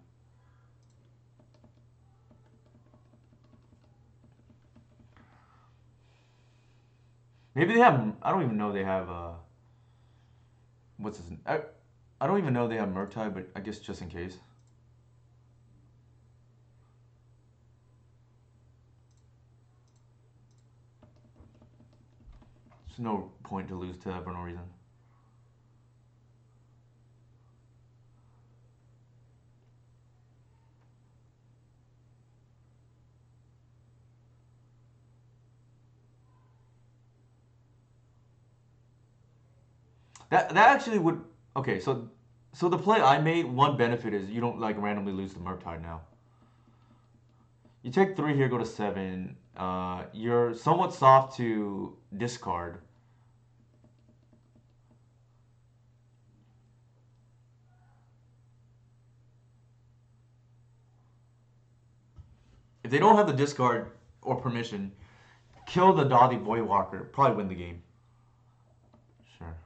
Maybe they have, I don't even know they have, what's this? I don't even know they have Murktide, but I guess just in case. There's no point to lose to that for no reason. That actually would. Okay, so the play I made, one benefit is you don't like randomly lose the Murktide now. You take 3 here, go to 7. You're somewhat soft to discard. If they don't have the discard or permission, kill the Dothy Voidwalker. Probably win the game. Sure.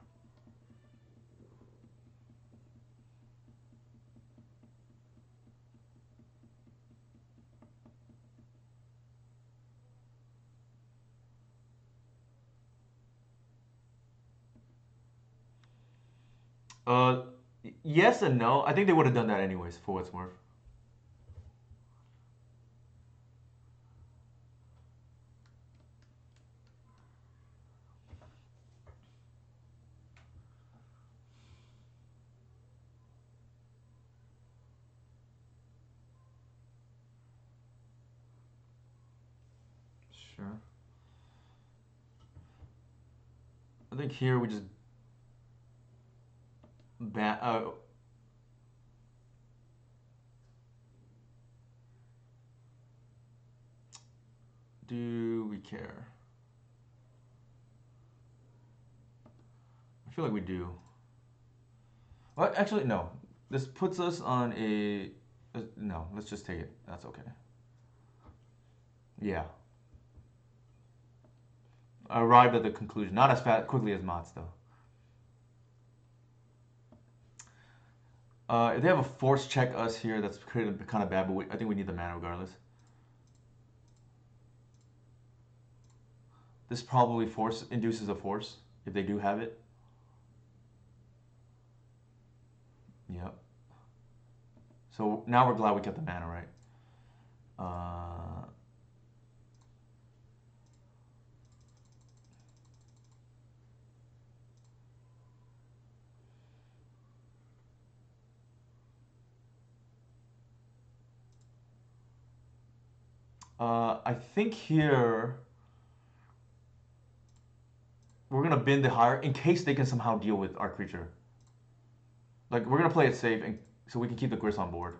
Uh, yes and no. I think they would have done that anyways, for what's worth. Sure. I think here we just do we care? I feel like we do. Well, actually, no. This puts us on a. No, let's just take it. That's okay. Yeah. Arrived at the conclusion. Not as quickly as Mott's, though. If they have a force check us here, that's kind of bad, but I think we need the mana regardless. This probably force induces a force, if they do have it. Yep. So now we're glad we kept the mana, right? I think here we're gonna bin the higher in case they can somehow deal with our creature. Like we're gonna play it safe, and so we can keep the Gris on board.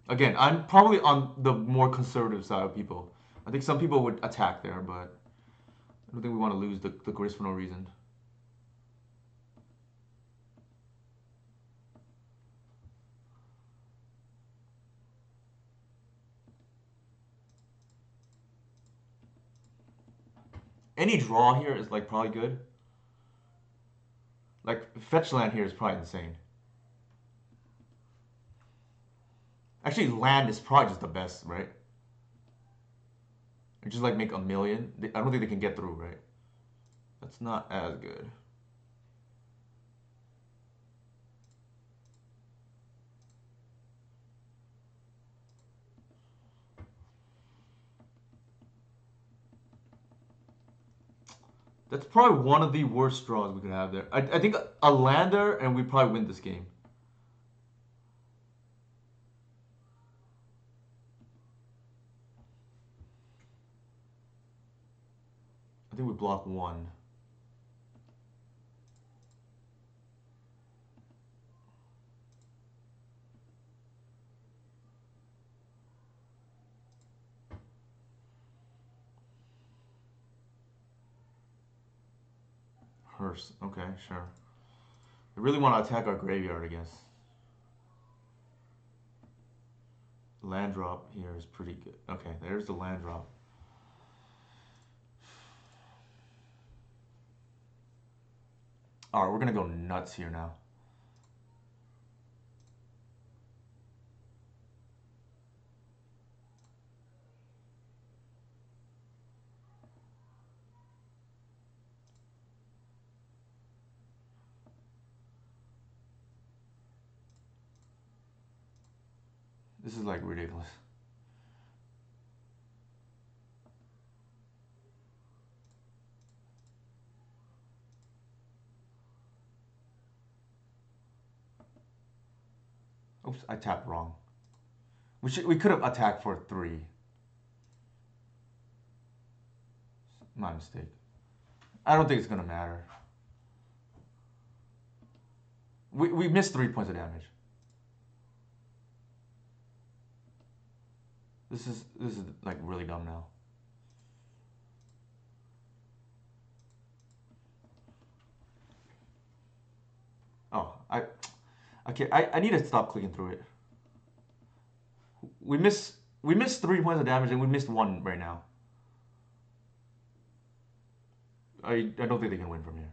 Again, I'm probably on the more conservative side of people. I think some people would attack there, but I don't think we want to lose the Gris for no reason. Any draw here is like probably good. Like fetch land here is probably insane. Actually, land is probably just the best, right? Just like make a million. I don't think they can get through, right? That's not as good. That's probably one of the worst draws we could have there. I think a lander and we probably win this game. I think we block one. Hearse. Okay, sure. I really want to attack our graveyard, I guess. Land drop here is pretty good. Okay, there's the land drop. All right, we're gonna go nuts here now. This is like ridiculous. Oops, I tapped wrong. We could have attacked for 3. My mistake. I don't think it's gonna matter. We missed 3 points of damage. This is like really dumb now. Oh, I need to stop clicking through it. We missed 3 points of damage and we missed one right now. I don't think they can win from here.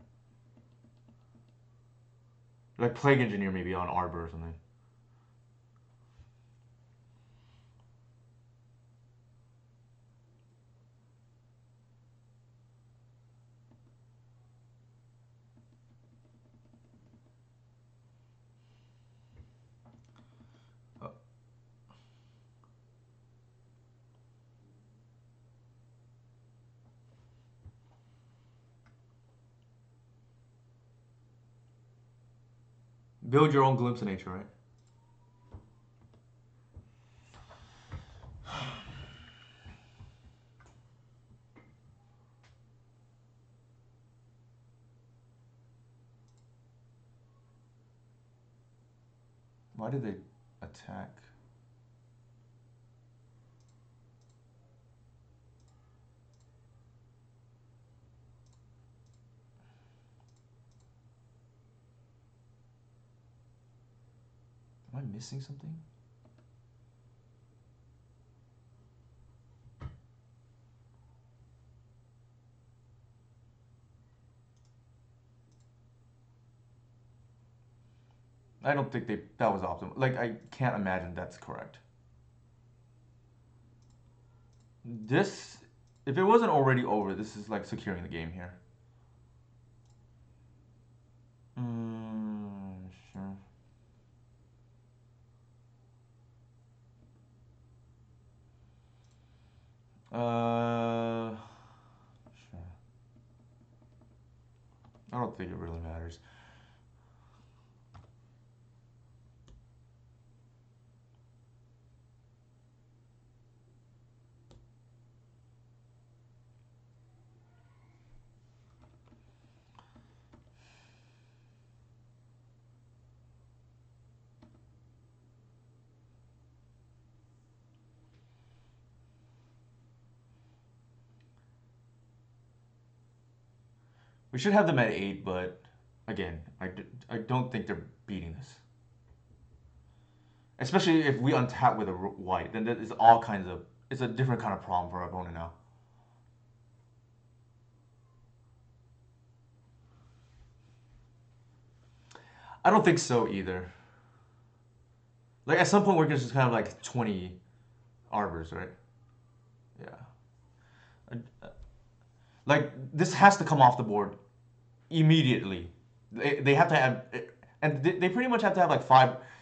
Like Plague Engineer maybe on Arbor or something. Oh. Build your own glimpse of nature, right? Why did they attack? Am I missing something? I don't think that was optimal. Like I can't imagine that's correct. This, if it wasn't already over, this is like securing the game here. Sure. Sure. I don't think it really matters. We should have them at 8, but again, I don't think they're beating this. Especially if we untap with a white, then that is all kinds of. It's a different kind of problem for our opponent now. I don't think so either. Like at some point we're just kind of like 20 arbors, right? Yeah. Like this has to come off the board immediately. They have to have, and they pretty much have to have like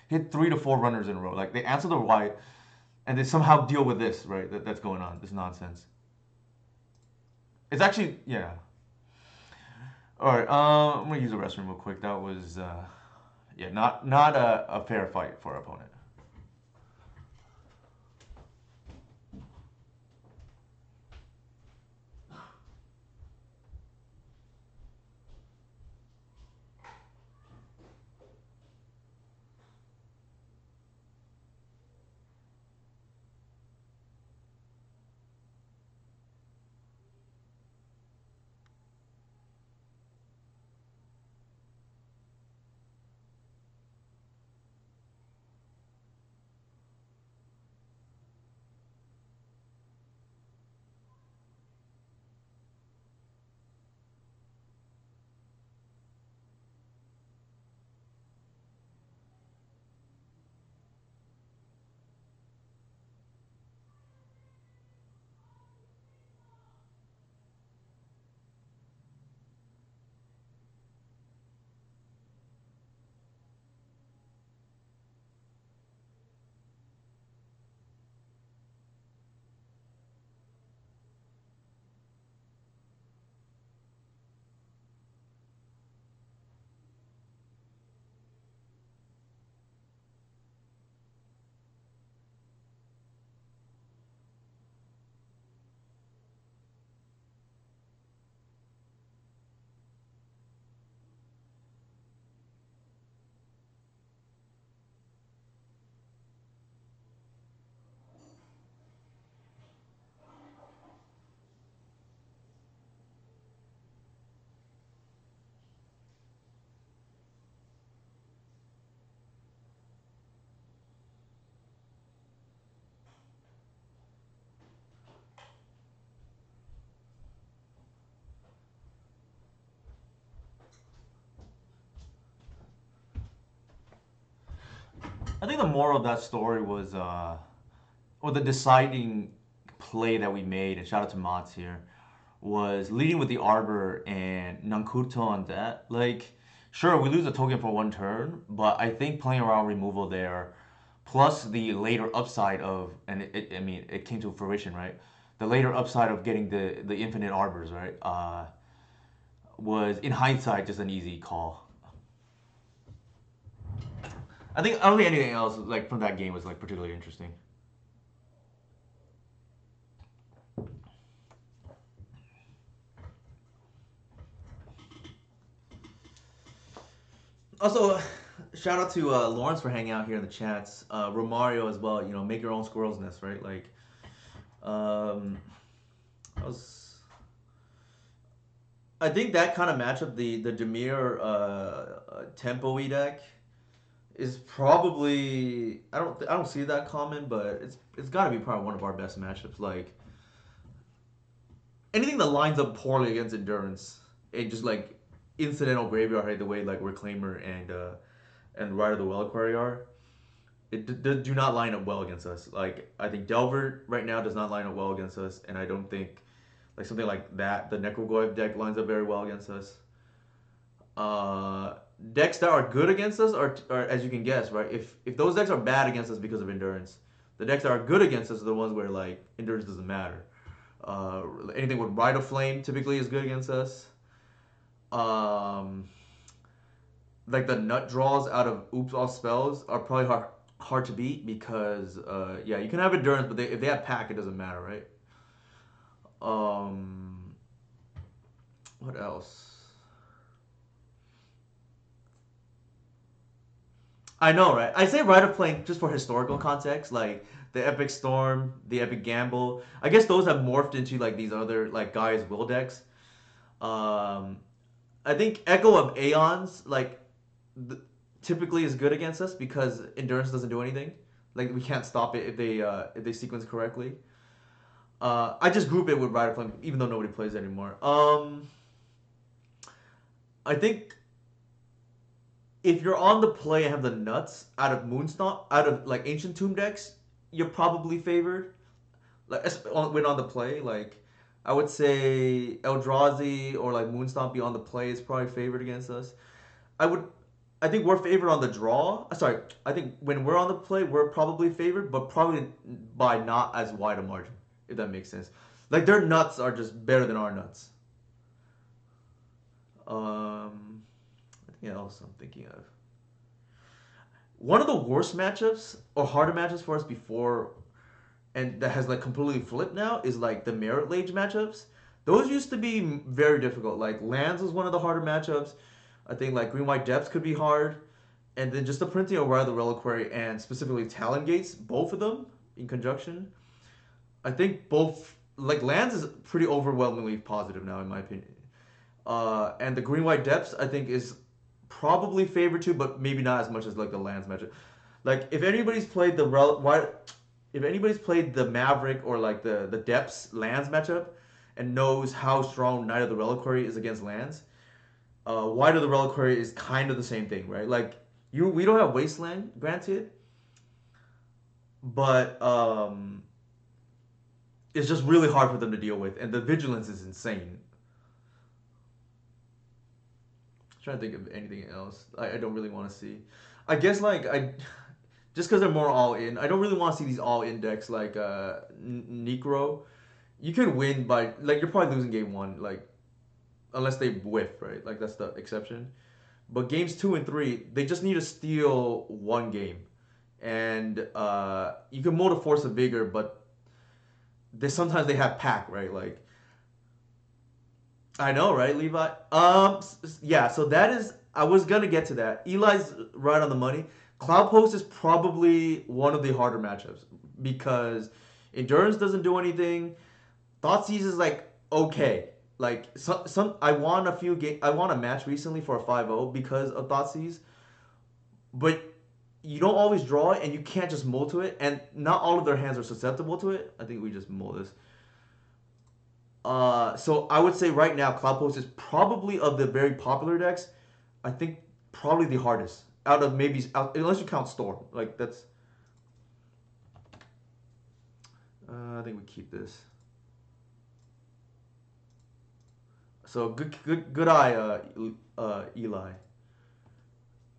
hit 3 to 4 runners in a row. Like they answer the white, and they somehow deal with this, right? That's going on. This nonsense. It's actually, yeah. All right. I'm gonna use the restroom real quick. That was, yeah, not a fair fight for our opponent. think the moral of that story was, or the deciding play that we made, and shout out to Mods here, was leading with the Arbor and Nantuko on that. Like, sure, we lose a token for one turn, but I think playing around removal there, plus the later upside of, and I mean, it came to fruition, right? The later upside of getting the infinite Arbors, right? Was in hindsight just an easy call. I don't think anything else like from that game was like particularly interesting. Also, shout out to Lawrence for hanging out here in the chats. Romario as well. You know, make your own squirrel's nest, right? Like, I was. I think that kind of matchup, the Demir tempo-y deck, is probably I don't see that common, but it's got to be probably one of our best matchups. Like anything that lines up poorly against endurance, it just like incidental graveyard hate the way like Reclaimer and Rider the Reliquary are. Do not line up well against us. Like I think Delver right now does not line up well against us, and I don't think like something like that the Necrogoyf deck lines up very well against us. Uh, Decks that are good against us are as you can guess, right? If those decks are bad against us because of endurance, the decks that are good against us are the ones where like endurance doesn't matter. Anything with Rite of Flame typically is good against us. Um, like the nut draws out of Oops All Spells are probably hard to beat because yeah, you can have endurance, but if they have pack, it doesn't matter, right? Um, what else? I know, right? I say Rite of Flame just for historical context, like the Epic Storm, the Epic Gamble. I guess those have morphed into like these other like guys will decks. Um, I think Echo of Aeons like th- typically is good against us because endurance doesn't do anything. Like we can't stop it if they sequence correctly. I just group it with Rider Flame, even though nobody plays it anymore. I think if you're on the play and have the nuts out of Moonstomp, out of like Ancient Tomb decks, you're probably favored. Like when on the play, like I would say Eldrazi or like Moonstomp be on the play is probably favored against us. I would, I think we're favored on the draw. Sorry, I think when we're on the play, we're probably favored, but probably by not as wide a margin, if that makes sense. Like their nuts are just better than our nuts. Anything else I'm thinking of? One of the worst matchups or harder matchups for us before, and that has like completely flipped now, is like the Merit Lage matchups. Those used to be very difficult. Like Lands was one of the harder matchups. I think like Green White Depths could be hard. And then just the printing of Ride the Reliquary and specifically Talon Gates, both of them in conjunction. I think both like Lands is pretty overwhelmingly positive now in my opinion. And the Green White Depths I think is probably favored too, but maybe not as much as like the Lands matchup. Like if anybody's played the Maverick or like the Depths Lands matchup and knows how strong Knight of the Reliquary is against Lands, White of the Reliquary is kind of the same thing, right? Like we don't have Wasteland, granted, but it's just really hard for them to deal with, and the vigilance is insane. I'm trying to think of anything else I don't really want to see. I guess like I just because they're more all in. I don't really want to see these all in decks like Necro. You can win by like you're probably losing game one like unless they whiff, right? Like that's the exception. But games two and three, they just need to steal one game, and you can mold a Force of Vigor, but sometimes they have pack, right? Like I know, right, Levi? Yeah. So that is. I was gonna get to that. Eli's right on the money. Cloud Post is probably one of the harder matchups because endurance doesn't do anything. Thoughtseize is like okay. Like some I won a few game. I won a match recently for a 5-0 because of Thoughtseize, but you don't always draw it, and you can't just mold to it, and not all of their hands are susceptible to it. I think we just mold this. So I would say right now, Cloud Post is probably of the very popular decks. I think probably the hardest out of maybe unless you count Storm. Like that's. I think we keep this. So good eye, Eli.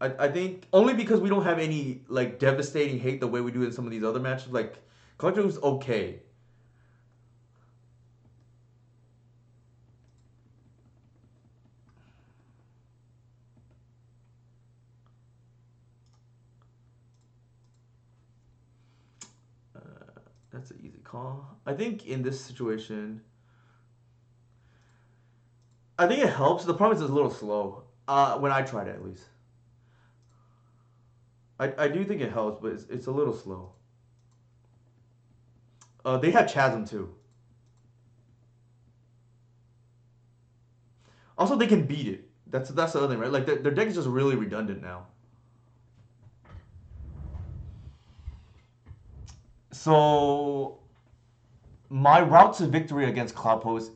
I think only because we don't have any like devastating hate the way we do in some of these other matches. Like Collector was okay. Uh, that's an easy call. I think in this situation, I think it helps. The problem is it's a little slow. When I tried it at least. I do think it helps, but it's a little slow. They have Chasm too. Also, they can beat it. That's the other thing, right? Like their deck is just really redundant now. So my route to victory against Cloud Post,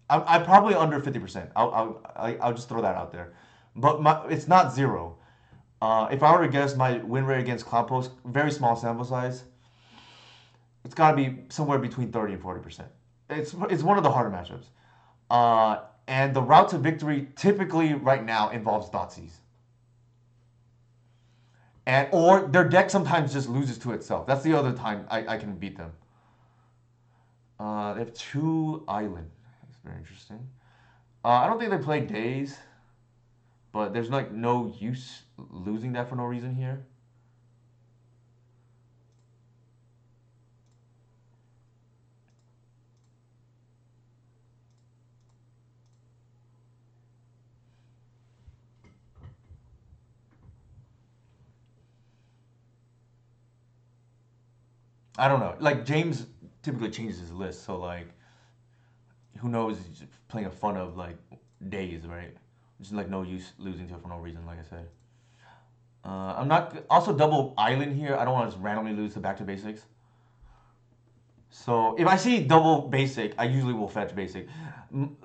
I'm probably under 50%. I'll just throw that out there, but it's not zero. If I were to guess my win rate against Cloud Post, very small sample size, it's got to be somewhere between 30 and 40%. It's one of the harder matchups. And the route to victory typically right now involves Thoughtseize. And or their deck sometimes just loses to itself. That's the other time I can beat them. They have 2 Island. That's very interesting. I don't think they play Days, but there's like no use losing that for no reason here. I don't know. Like James typically changes his list, so like who knows? He's just playing a fun of like Days, right? Just like no use losing to it for no reason, like I said. I'm not also double island here. I don't want to just randomly lose to back to basics. So if I see double basic, I usually will fetch basic.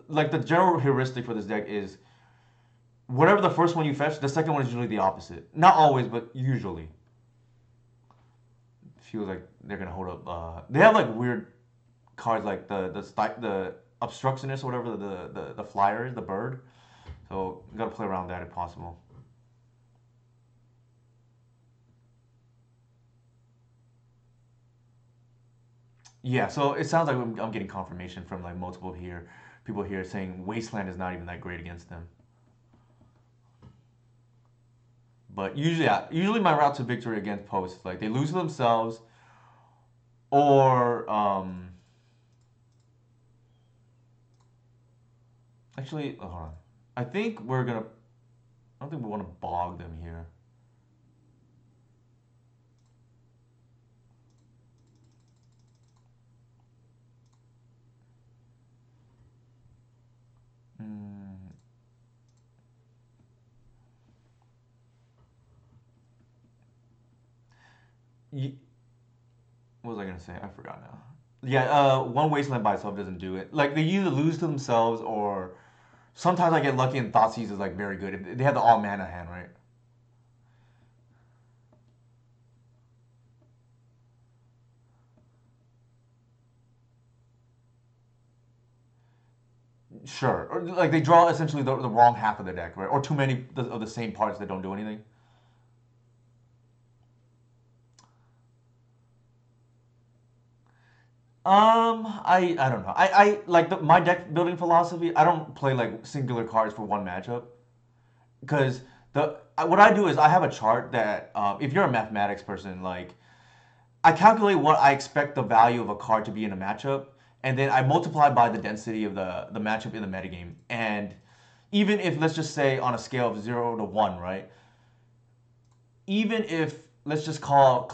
Like the general heuristic for this deck is whatever the first one you fetch, the second one is usually the opposite. Not always, but usually. Feels like they're gonna hold up. They have like weird cards like the obstructionist or whatever the flyer is, the bird. So you gotta play around that if possible. Yeah, so it sounds like I'm getting confirmation from like multiple people here saying Wasteland is not even that great against them. But usually, yeah, usually my route to victory against posts, like they lose to themselves, or actually, hold on. I think we're gonna. I don't think we want to bog them here. Mm, what was I gonna say? I forgot now. Yeah, one wasteland by itself doesn't do it. Like they either lose to themselves or sometimes I get lucky and Thoughtseize is like very good. They have the all mana hand, right? Sure. Or like they draw essentially the wrong half of the deck, right? Or too many of the same parts that don't do anything. I don't know. I like my deck building philosophy. I don't play like singular cards for one matchup because the what I do is I have a chart that if you're a mathematics person, like I calculate what I expect the value of a card to be in a matchup, and then I multiply by the density of the matchup in the metagame. And even if let's just say on a scale of 0 to 1, right? Even if let's just call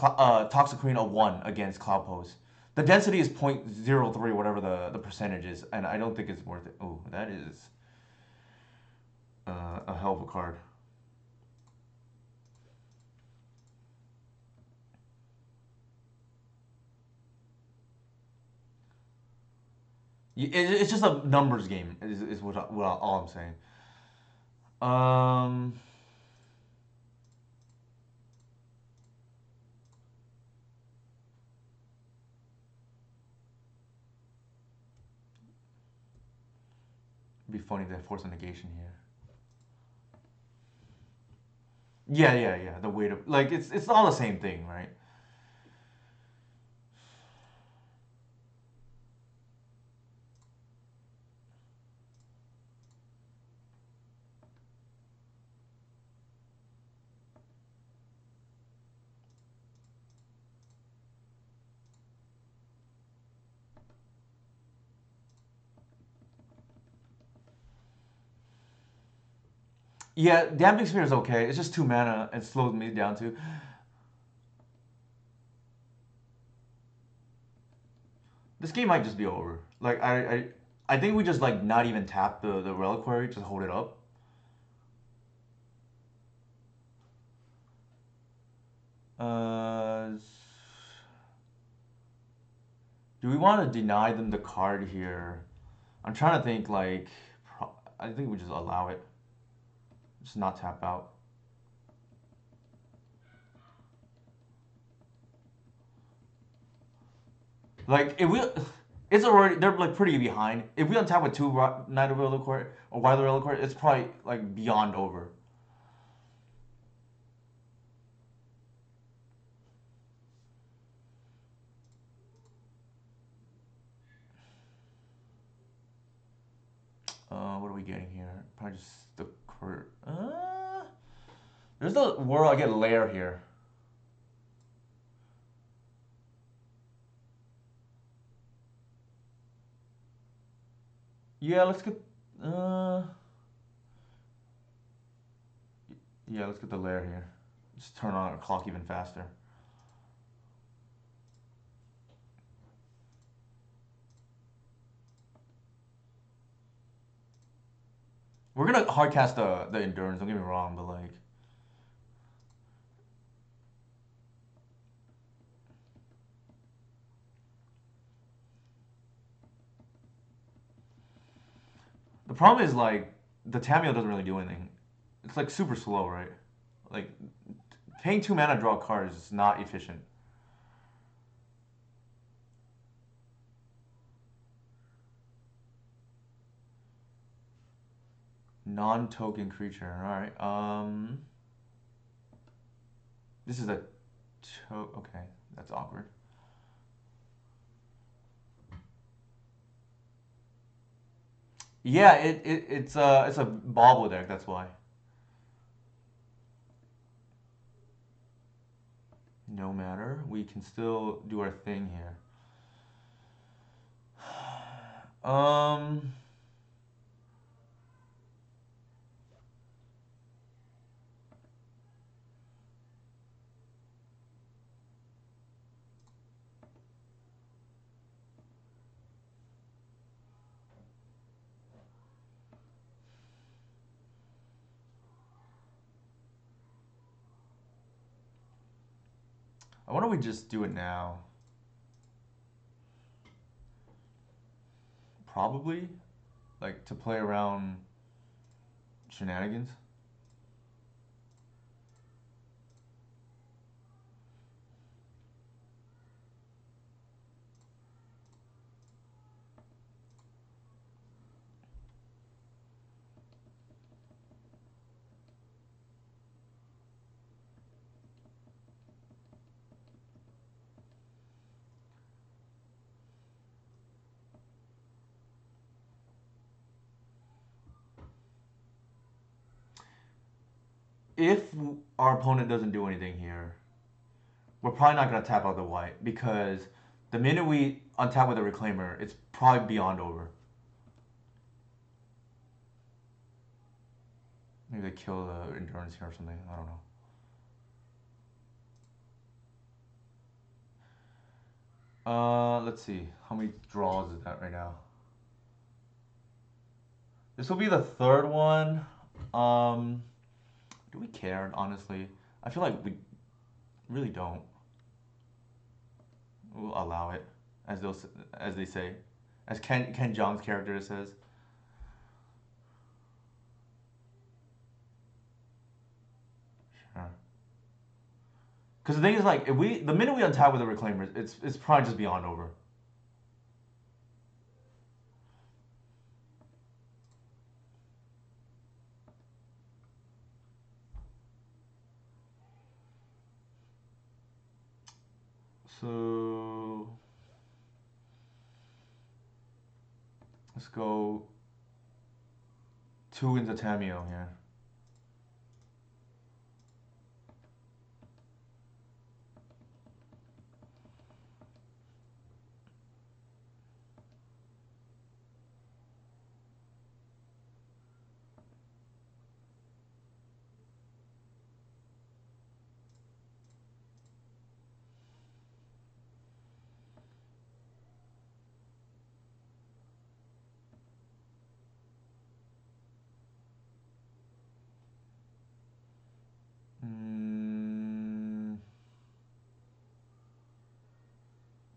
Toxic Queen a 1 against Cloud Pose, the density is 0.03, whatever the percentage is, and I don't think it's worth it. Oh, that is a hell of a card. It's just a numbers game, is what all I'm saying. Um, be funny to force a negation here. Yeah. The weight of like it's all the same thing, right? Yeah, Damping Sphere is okay. It's just 2 mana and slows me down too. This game might just be over. Like I think we just like not even tap the reliquary, just hold it up. Uh, do we want to deny them the card here? I'm trying to think like I think we just allow it. Just not tap out. Like if we, it's already they're like pretty behind. If we untap with 2 Knight of Reliquary or Wild Reliquary, it's probably like beyond over. What are we getting here? Probably just the there's the world I get lair here. Yeah, let's get yeah, let's get the lair here. Just turn on our clock even faster. We're gonna hardcast the endurance, don't get me wrong, but like the problem is like the Tameo doesn't really do anything. It's like super slow, right? Like paying 2 mana to draw cards is not efficient. Non-token creature. Alright. This is a okay, that's awkward. Yeah, it's a bobble deck, that's why. No matter. We can still do our thing here. Um I wonder if we just do it now. Probably. Like to play around shenanigans. If our opponent doesn't do anything here, we're probably not going to tap out the white because the minute we untap with a Reclaimer, it's probably beyond over. Maybe they kill the endurance here or something. I don't know. Let's see. How many draws is that right now? This will be the third one. Do we care, honestly? I feel like we really don't. We'll allow it, as they say, as Ken Jeong's character says. Sure. Because the thing is, like, if the minute we untap with the Reclaimers, it's probably just beyond over. So let's go 2 into Tamio here.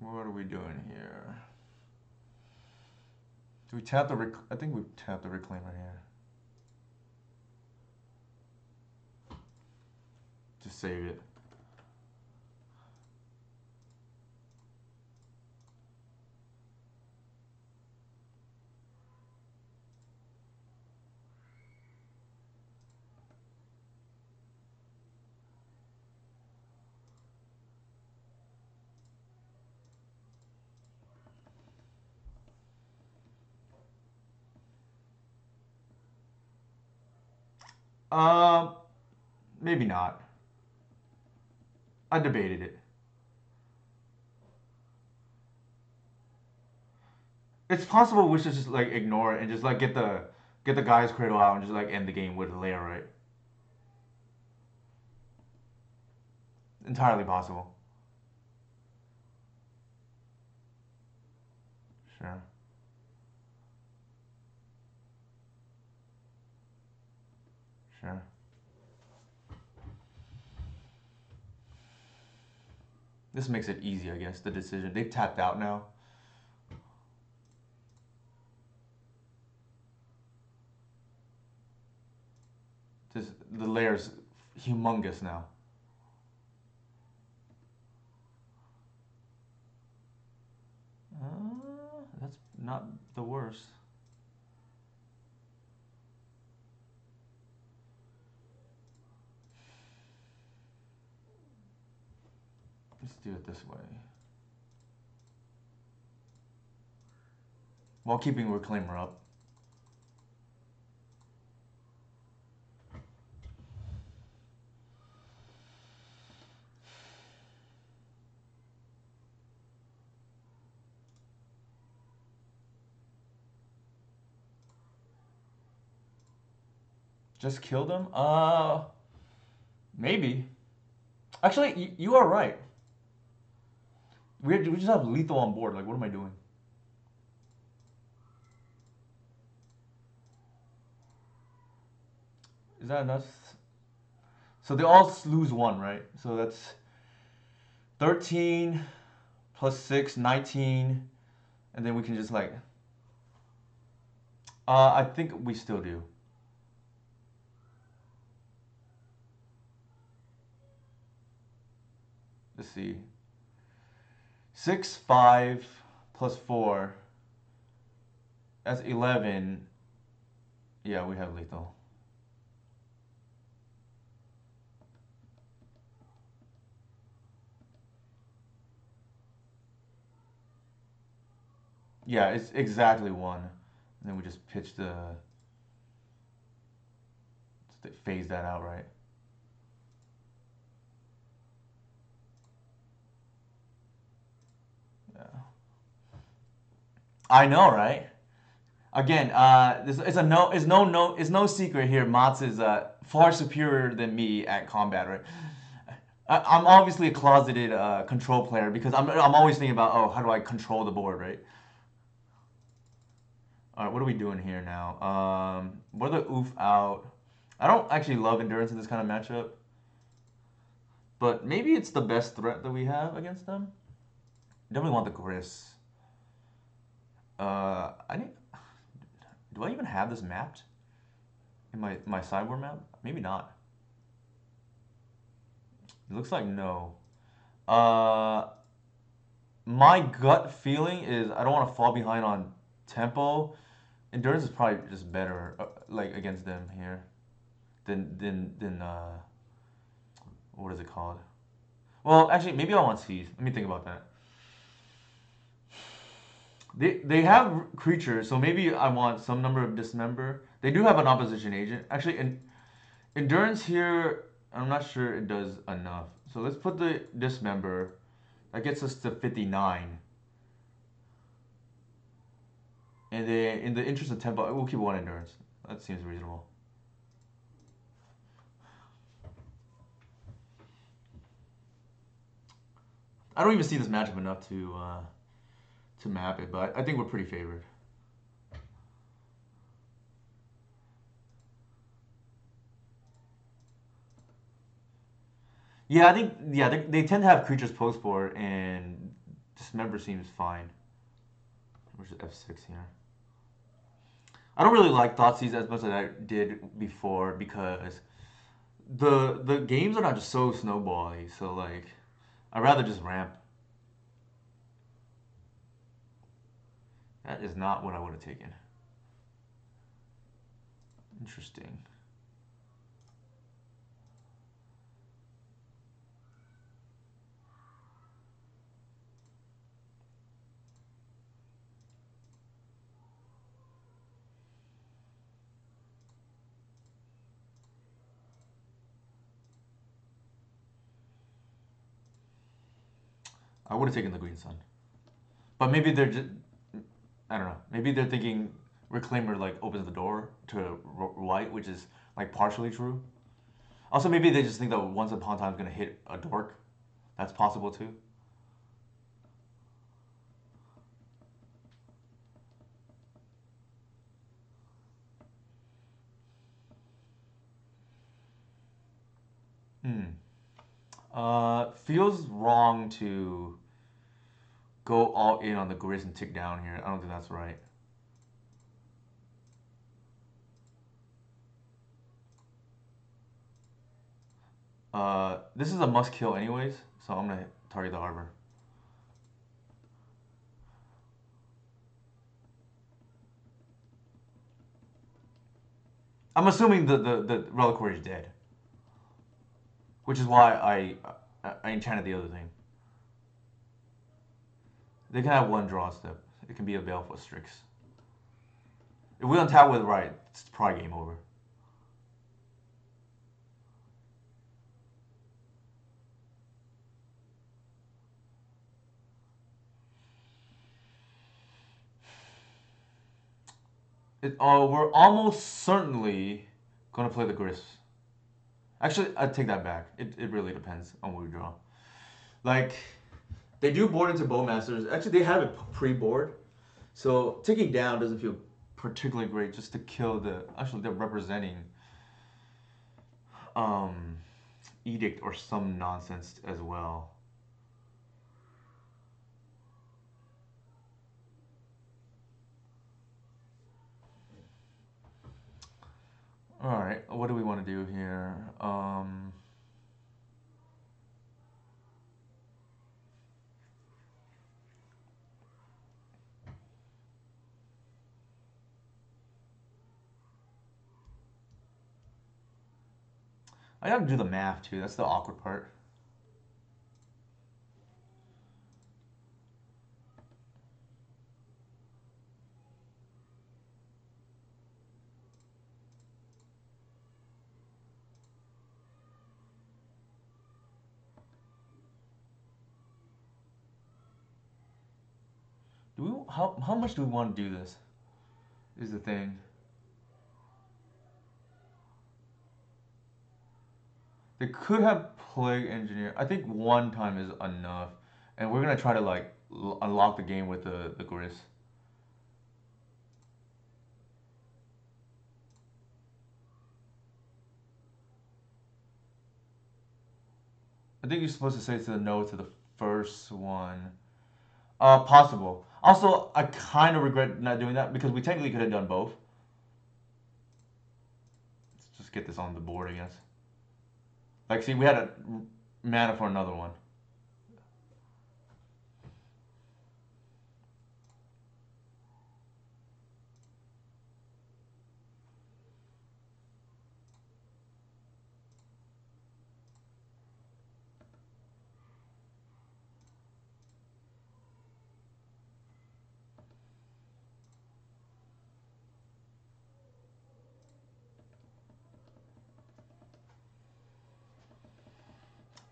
What are we doing here? Do we tap the I think we tap the Reclaimer here. Just save it. Um, Maybe not. I debated it. It's possible we should just like ignore it and just like get the guy's cradle out and just like end the game with a layer, right? Entirely possible. Sure. Sure. This makes it easy, I guess, the decision. They've tapped out now. Just the layer's humongous now. That's not the worst. Let's do it this way. While keeping Reclaimer up. Just kill them? Maybe. Actually, you are right. We just have lethal on board. Like, what am I doing? Is that enough? So they all lose 1, right? So that's 13 plus 6, 19. And then we can just like... I think we still do. Let's see. 6, 5 plus 4. That's 11. Yeah, we have lethal. Yeah, it's exactly 1. And then we just pitch the... phase that out, right? Yeah. I know, right? Again, it's no secret here. Mats is far superior than me at combat, right? I'm obviously a closeted control player because I'm always thinking about, oh, how do I control the board, right? All right, what are we doing here now? What are the oof out? I don't actually love endurance in this kind of matchup, but maybe it's the best threat that we have against them. Definitely want the Gris. I need. Do I even have this mapped in my sideboard map? Maybe not. It looks like no. My gut feeling is I don't want to fall behind on tempo. Endurance is probably just better, like against them here, than what is it called? Well, actually, maybe I want Seas. Let me think about that. They have creatures, so maybe I want some number of Dismember. They do have an opposition agent. Actually, Endurance here, I'm not sure it does enough. So let's put the Dismember. That gets us to 59. And then in the interest of tempo, we'll keep one Endurance. That seems reasonable. I don't even see this matchup enough to map it, but I think we're pretty favored. Yeah, I think they tend to have creatures post board, and Dismember seems fine. Where's F6 here? I don't really like Thoughtseize as much as I did before because the games are not just so snowbally. So like, I'd rather just ramp. That is not what I would have taken. Interesting. I would have taken the Green Sun, but maybe they're just, I don't know. Maybe they're thinking Reclaimer like opens the door to white, which is like partially true. Also, maybe they just think that Once Upon a Time is gonna hit a dork. That's possible too. Hmm. Feels wrong to go all in on the Grizz and tick down here. I don't think that's right. This is a must kill anyways, so I'm gonna target the Harbor. I'm assuming the Reliquary is dead, which is why I enchanted the other thing. They can have one draw step. It can be a Baleful Strix. If we untap with right, it's probably game over. We're almost certainly gonna play the Gris. Actually, I take that back. It really depends on what we draw. Like, they do board into Bowmasters. Actually, they have it pre-board. So taking down doesn't feel particularly great just to kill the... Actually, they're representing um, Edict or some nonsense as well. Alright, what do we want to do here? I gotta do the math too. That's the awkward part. How much do we want to do this? Is the thing. They could have Plague Engineer. I think one time is enough, and we're gonna try to like unlock the game with the Gris. I think you're supposed to say to the no to the first one. Possible. Also, I kind of regret not doing that because we technically could have done both. Let's just get this on the board, I guess. Like, see, we had a mana for another one.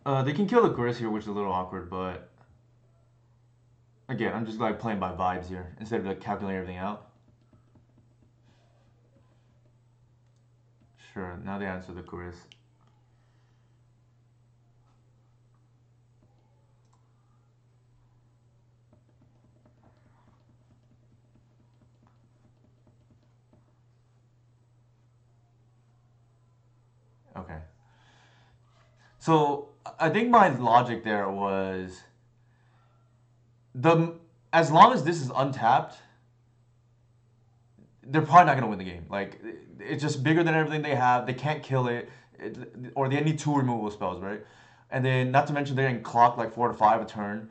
They can kill the Gris here, which is a little awkward, but again, I'm just like playing by vibes here instead of like calculating everything out. Sure, now they answer the Gris. Okay. So I think my logic there was the as long as this is untapped, they're probably not gonna win the game. Like it's just bigger than everything they have. They can't kill it, or they need two removal spells, right? And then not to mention they're in clock like 4 to 5 a turn.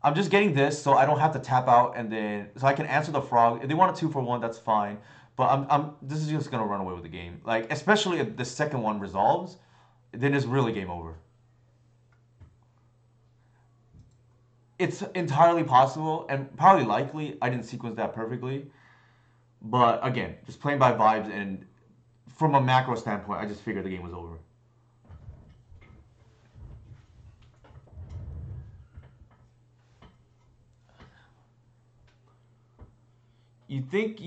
I'm just getting this so I don't have to tap out and then so I can answer the frog. If they want a 2 for 1, that's fine. But I'm this is just gonna run away with the game. Like especially if the second one resolves, then it's really game over. It's entirely possible and probably likely. I didn't sequence that perfectly, but again, just playing by vibes and from a macro standpoint, I just figured the game was over. You think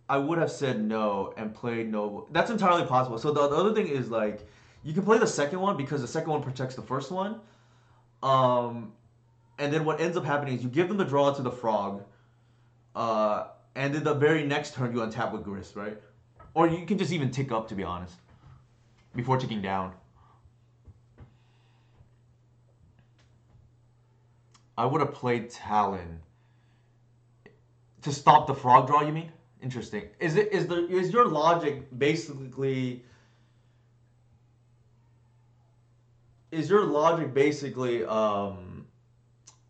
I would have said no and played no. That's entirely possible. So the other thing is like you can play the second one because the second one protects the first one. Um, and then what ends up happening is you give them the draw to the frog, and then the very next turn you untap with Gris, right? Or you can just even tick up to be honest before ticking down. I would have played Talon to stop the frog draw. You mean? Interesting. Is your logic basically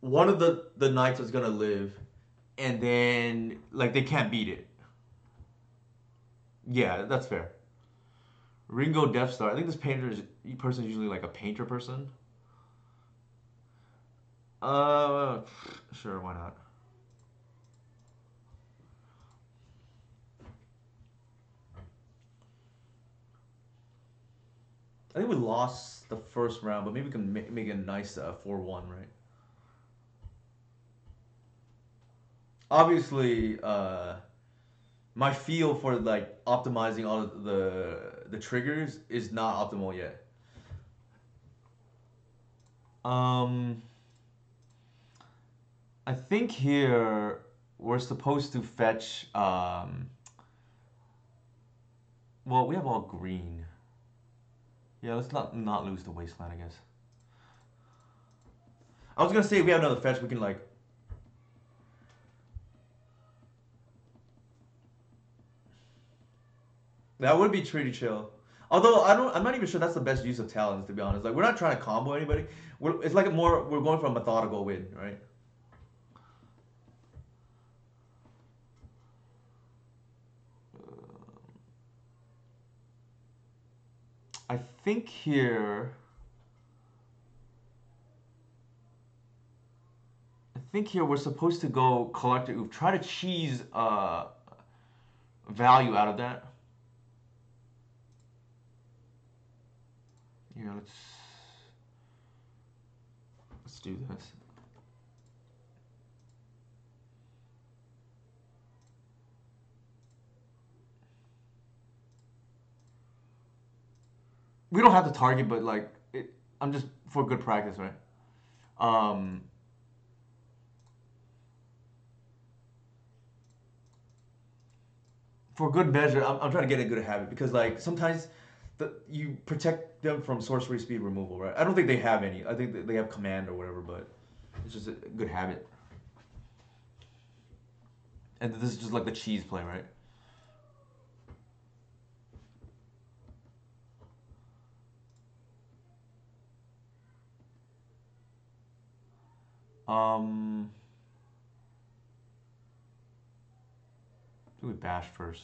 one of the knights is gonna live and then like they can't beat it? Yeah, that's fair. Ringo Death Star. I think this person is usually like a painter person. Uh, sure, why not? I think we lost the first round, but maybe we can make a nice 4-1, right? Obviously, my feel for like optimizing all of the triggers is not optimal yet. Um, I think here we're supposed to fetch. Well, we have all green. Yeah, let's not lose the wasteland, I guess. I was gonna say if we have another fetch, we can like. That would be pretty chill. Although I'm not even sure that's the best use of talents to be honest. Like we're not trying to combo anybody. It's like we're going for a methodical win, right? I think here. I think here we're supposed to go collector oof. Try to cheese value out of that. Yeah, let's do this. We don't have to target, but like I'm just for good practice, right? Um, for good measure, I'm trying to get a good habit because like sometimes you protect them from sorcery speed removal, right? I don't think they have any. I think they have command or whatever, but it's just a good habit. And this is just like the cheese play, right? Um, do we bash first?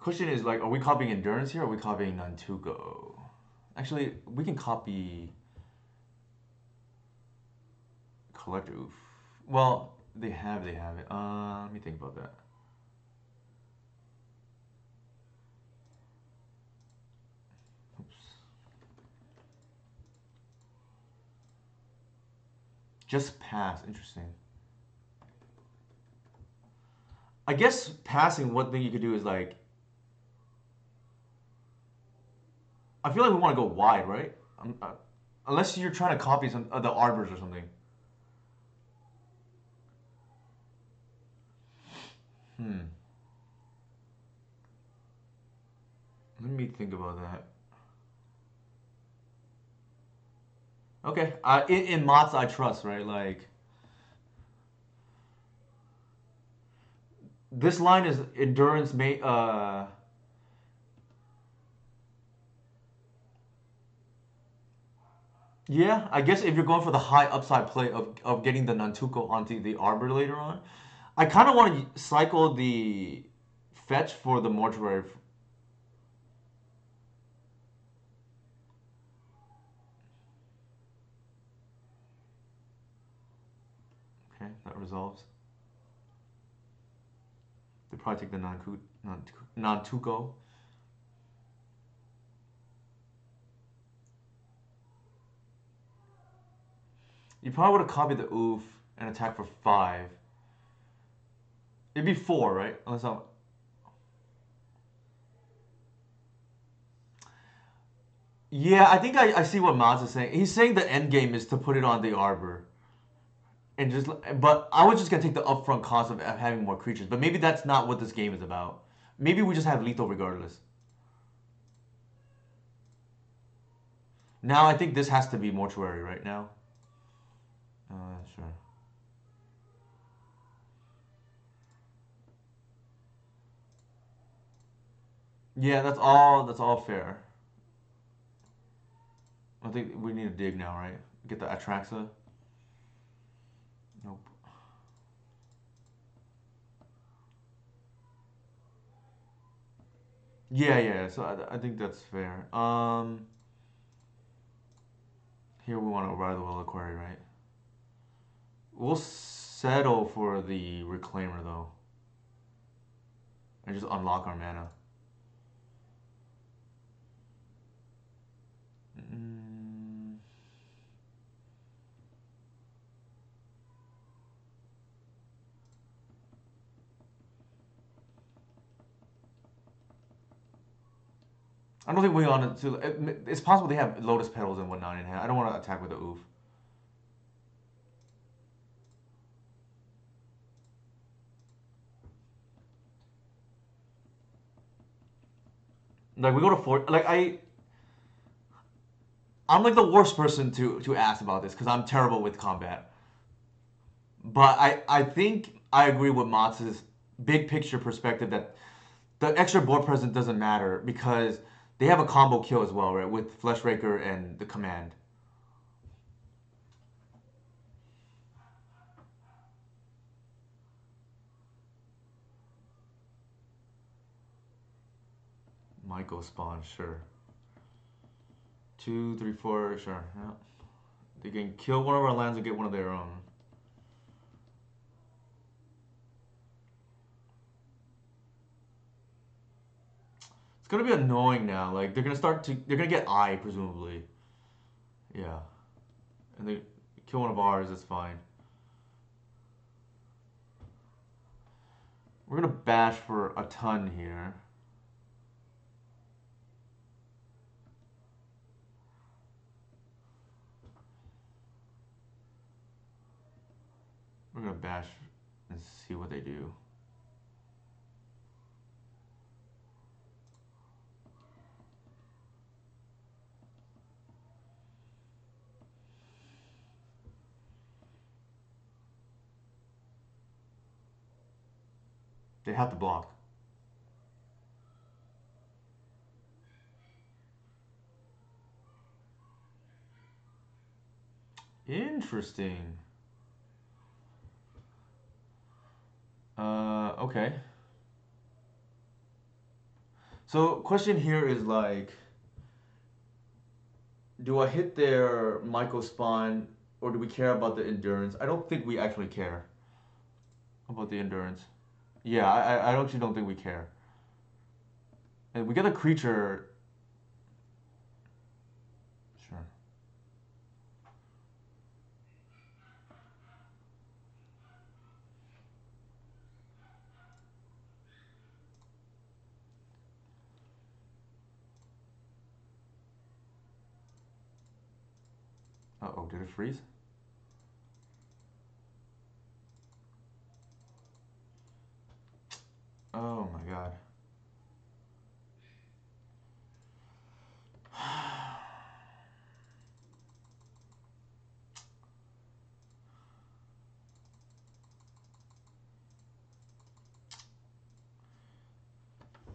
Question is like, are we copying endurance here or are we copying Nantuko? Actually, we can copy collector. Oof. Well, they have it. Let me think about that. Oops. Just pass. Interesting. I guess passing. One thing you could do is like. I feel like we want to go wide, right? Unless you're trying to copy some the arbors or something. Hmm. Let me think about that. Okay. In Mott's I trust, right? Like this line is endurance. Yeah. I guess if you're going for the high upside play of getting the Nantuko onto the arbor later on, I kind of want to cycle the fetch for the mortuary. Okay, that resolves. They probably take the Nantuko. You probably would have copied the oof and attack for 5. It'd be 4, right? Unless I'm. Yeah, I think I see what Maz is saying. He's saying the end game is to put it on the arbor. And just, but I was just gonna take the upfront cost of having more creatures. But maybe that's not what this game is about. Maybe we just have lethal regardless. Now I think this has to be mortuary right now. Sure. Yeah, that's all. That's all fair. I think we need to dig now, right? Get the Atraxa. Nope. Yeah. So I think that's fair. Here we want to ride the Well Quarry, right? We'll settle for the Reclaimer though, and just unlock our mana. Mm, I don't think we want to. It's possible they have Lotus Petals and whatnot in hand. I don't want to attack with the oof. Like we go to 4. Like I'm like the worst person to ask about this because I'm terrible with combat. But I think I agree with Mats's big picture perspective that the extra board presence doesn't matter because they have a combo kill as well, right? With Fleshraker and the command. Might go spawn, sure. 2, 3, 4, sure. Yeah. They can kill one of our lands and get one of their own. It's gonna be annoying now. Like they're gonna get eye presumably. Yeah, and they kill one of ours. That's fine. We're gonna bash for a ton here. We're gonna bash and see what they do. They have to block. Interesting. Okay. So question here is like, Do I hit their Myco Spawn, or do we care about the endurance? I don't think we actually care about the endurance. Yeah, I actually don't think we care. And we get a creature. Sure. Uh-oh, did it freeze? Oh my god.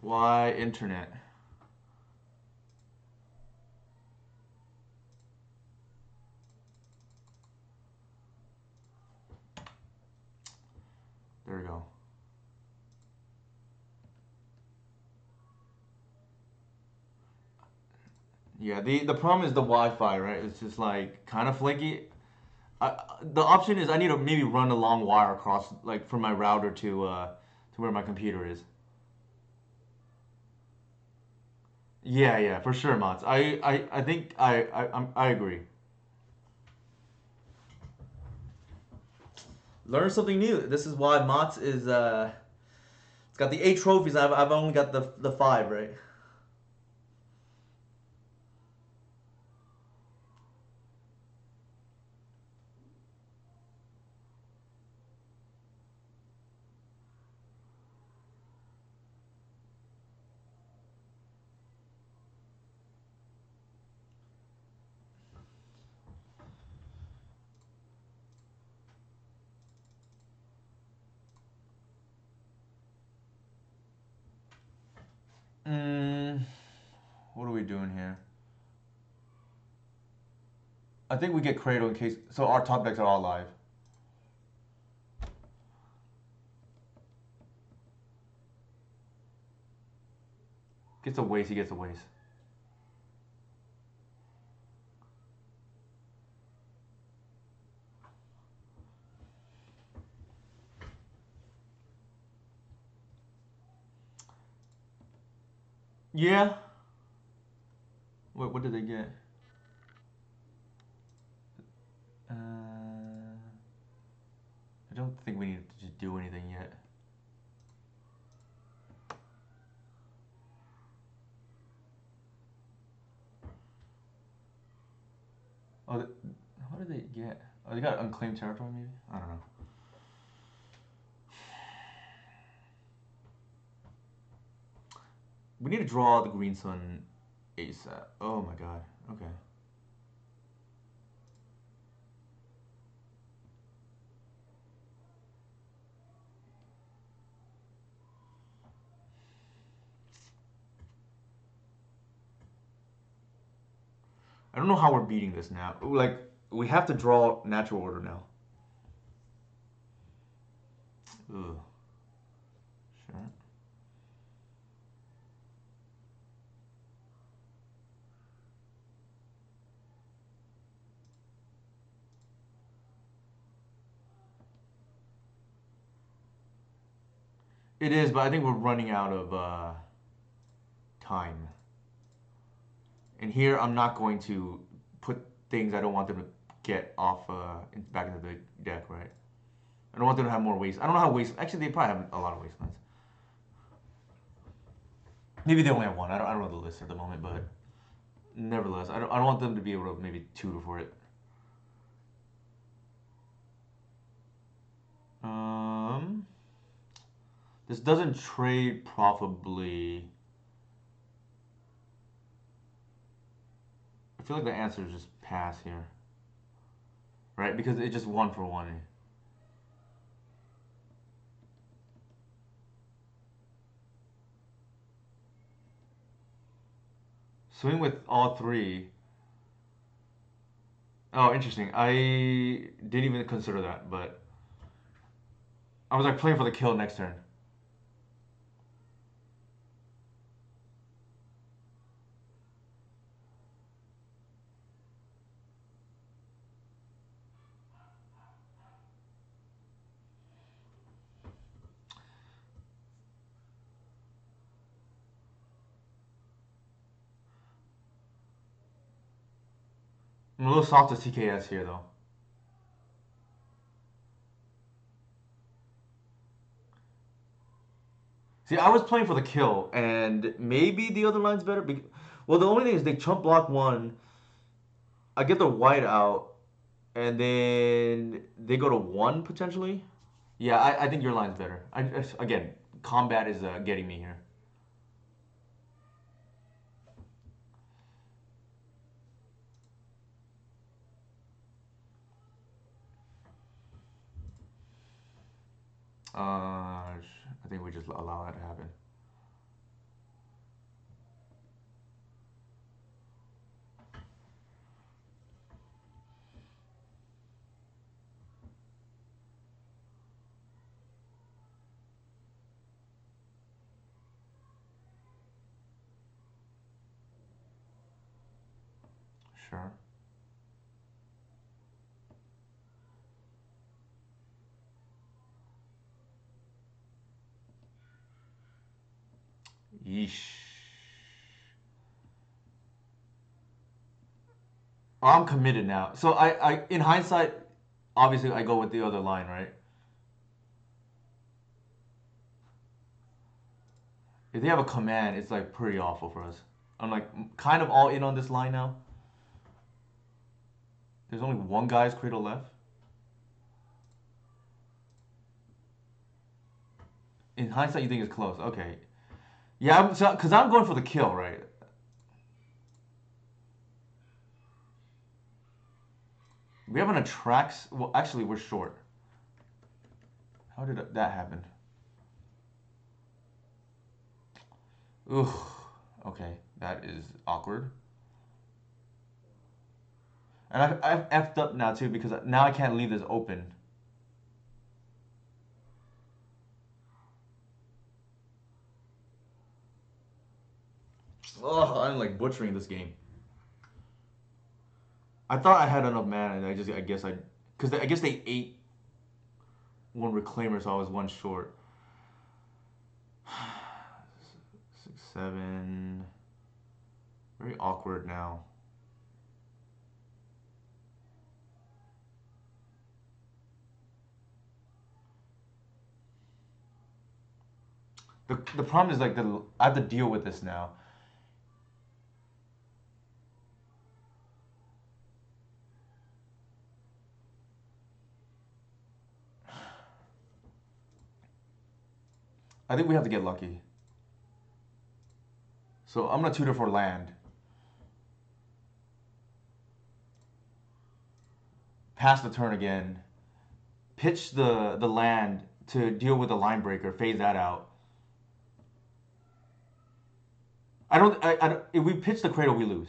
Why internet? There we go. Yeah, the problem is the Wi-Fi, right? It's just like kind of flaky. The option is I need to maybe run a long wire across, like from my router to where my computer is. Yeah, yeah, for sure, Mods. I think I agree. Learn something new. This is why Mods is it's got the 8 trophies. I've only got the 5, right? Mm, what are we doing here? I think we get Cradle in case. So our top decks are all live. Gets a waste. He gets a waste. Yeah. What did they get? I don't think we need to do anything yet. Oh, what did they get? Oh, they got unclaimed territory, maybe? I don't know. We need to draw the Green Sun ASAP. Oh my god. Okay. I don't know how we're beating this now. Like, we have to draw natural order now. Ugh. Sure. It is, but I think we're running out of time. And here, I'm not going to put things I don't want them to get off back into the deck, right? I don't want them to have more waste. I don't know how waste. Actually, they probably have a lot of wastelands. Maybe they only have one. I don't know the list at the moment, but nevertheless, I don't want them to be able to maybe tutor for it. This doesn't trade profitably. I feel like the answer is just pass here, right? Because it's just 1 for 1. Swing with all 3. Oh, interesting. I didn't even consider that, but I was like playing for the kill next turn. I'm a little soft to TKS here though. See, I was playing for the kill, and maybe the other line's better. Well, the only thing is they chump block one. I get the white out, and then they go to one potentially. Yeah, I think your line's better. Again, combat is getting me here. I think we just allow that to happen. Sure. Yeesh. Oh, I'm committed now. So in hindsight, obviously I go with the other line, right? If they have a command, it's like pretty awful for us. I'm like kind of all in on this line now. There's only one guy's cradle left. In hindsight, you think it's close. Okay. Yeah, because I'm going for the kill, right? We have an attracts. Well, actually, we're short. How did that happen? Ugh. Okay, that is awkward. And I've effed up now too because now I can't leave this open. Oh, I'm like butchering this game. I thought I had enough mana, and I guess because I guess they ate one reclaimer, so I was one short. 6, 7. Very awkward now. The problem is like I have to deal with this now. I think we have to get lucky. So I'm gonna tutor for land. Pass the turn again. Pitch the land to deal with the line breaker. Phase that out. If we pitch the cradle, we lose.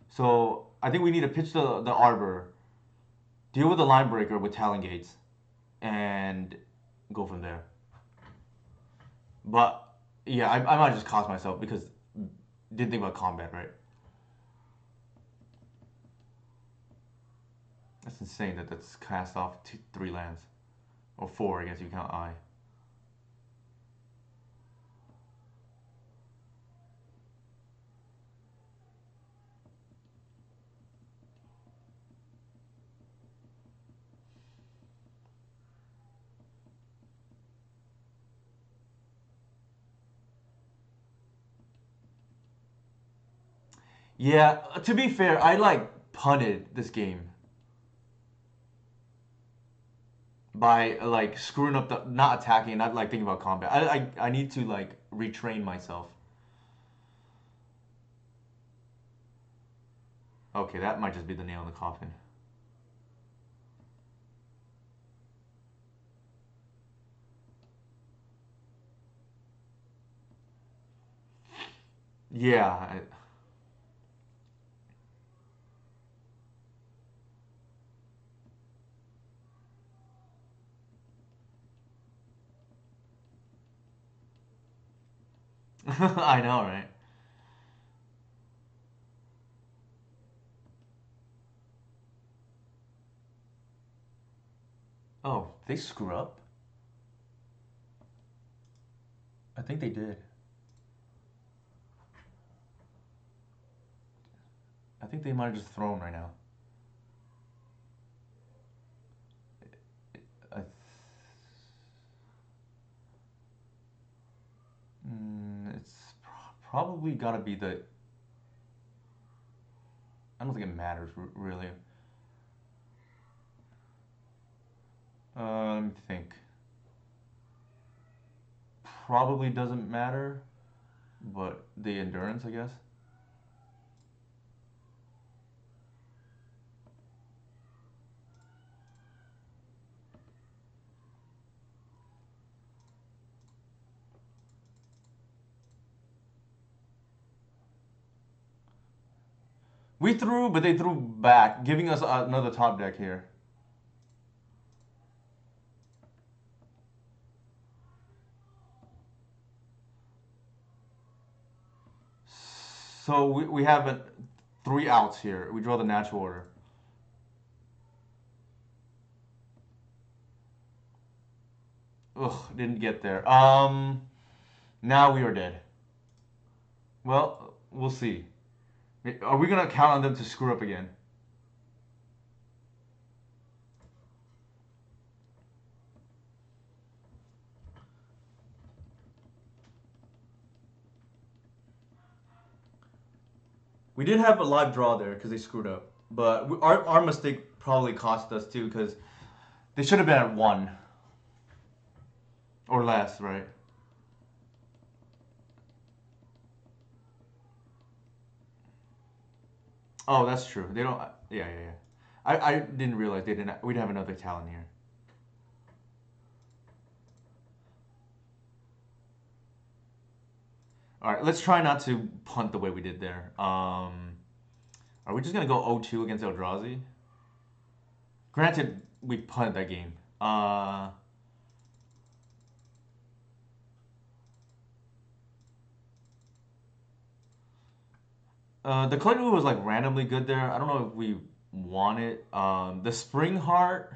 So I think we need to pitch the arbor, deal with the line breaker with talon gates, and go from there. But yeah, I might just cost myself because didn't think about combat, right? That's insane that that's cast off 3 lands. Or 4, I guess you count I. Yeah, to be fair, I like punted this game by like screwing up the not attacking, not like thinking about combat. I need to like retrain myself. Okay, that might just be the nail in the coffin. Yeah. I know, right? Oh, they screw up? I think they did. I think they might have just thrown right now. Probably gotta be the. I don't think it matters really. Let me think. Probably doesn't matter, but the endurance, I guess. We threw, but they threw back, giving us another top deck here. So we have 3 outs here. We draw the natural order. Ugh, didn't get there. Now we are dead. Well, we'll see. Are we gonna count on them to screw up again? We did have a live draw there because they screwed up, but our mistake probably cost us too because they should have been at 1 or less, right? Oh, that's true. They don't. Yeah, yeah, yeah. I didn't realize they didn't. We'd have another talent here. All right, let's try not to punt the way we did there. Are we just gonna go 0-2 against Eldrazi? Granted, we punted that game. The Clayton was like randomly good there. I don't know if we want it. The Springheart.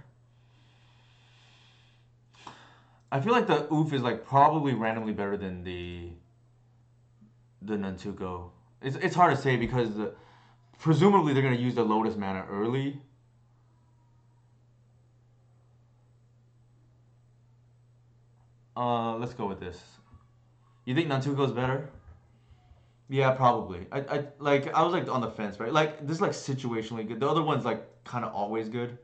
I feel like the Oof is like probably randomly better than the Nantuko. It's hard to say because presumably they're gonna use the Lotus mana early. Let's go with this. You think Nantuko's better? Yeah, probably. I was like on the fence, right? Like this is like situationally good. The other one's like kind of always good.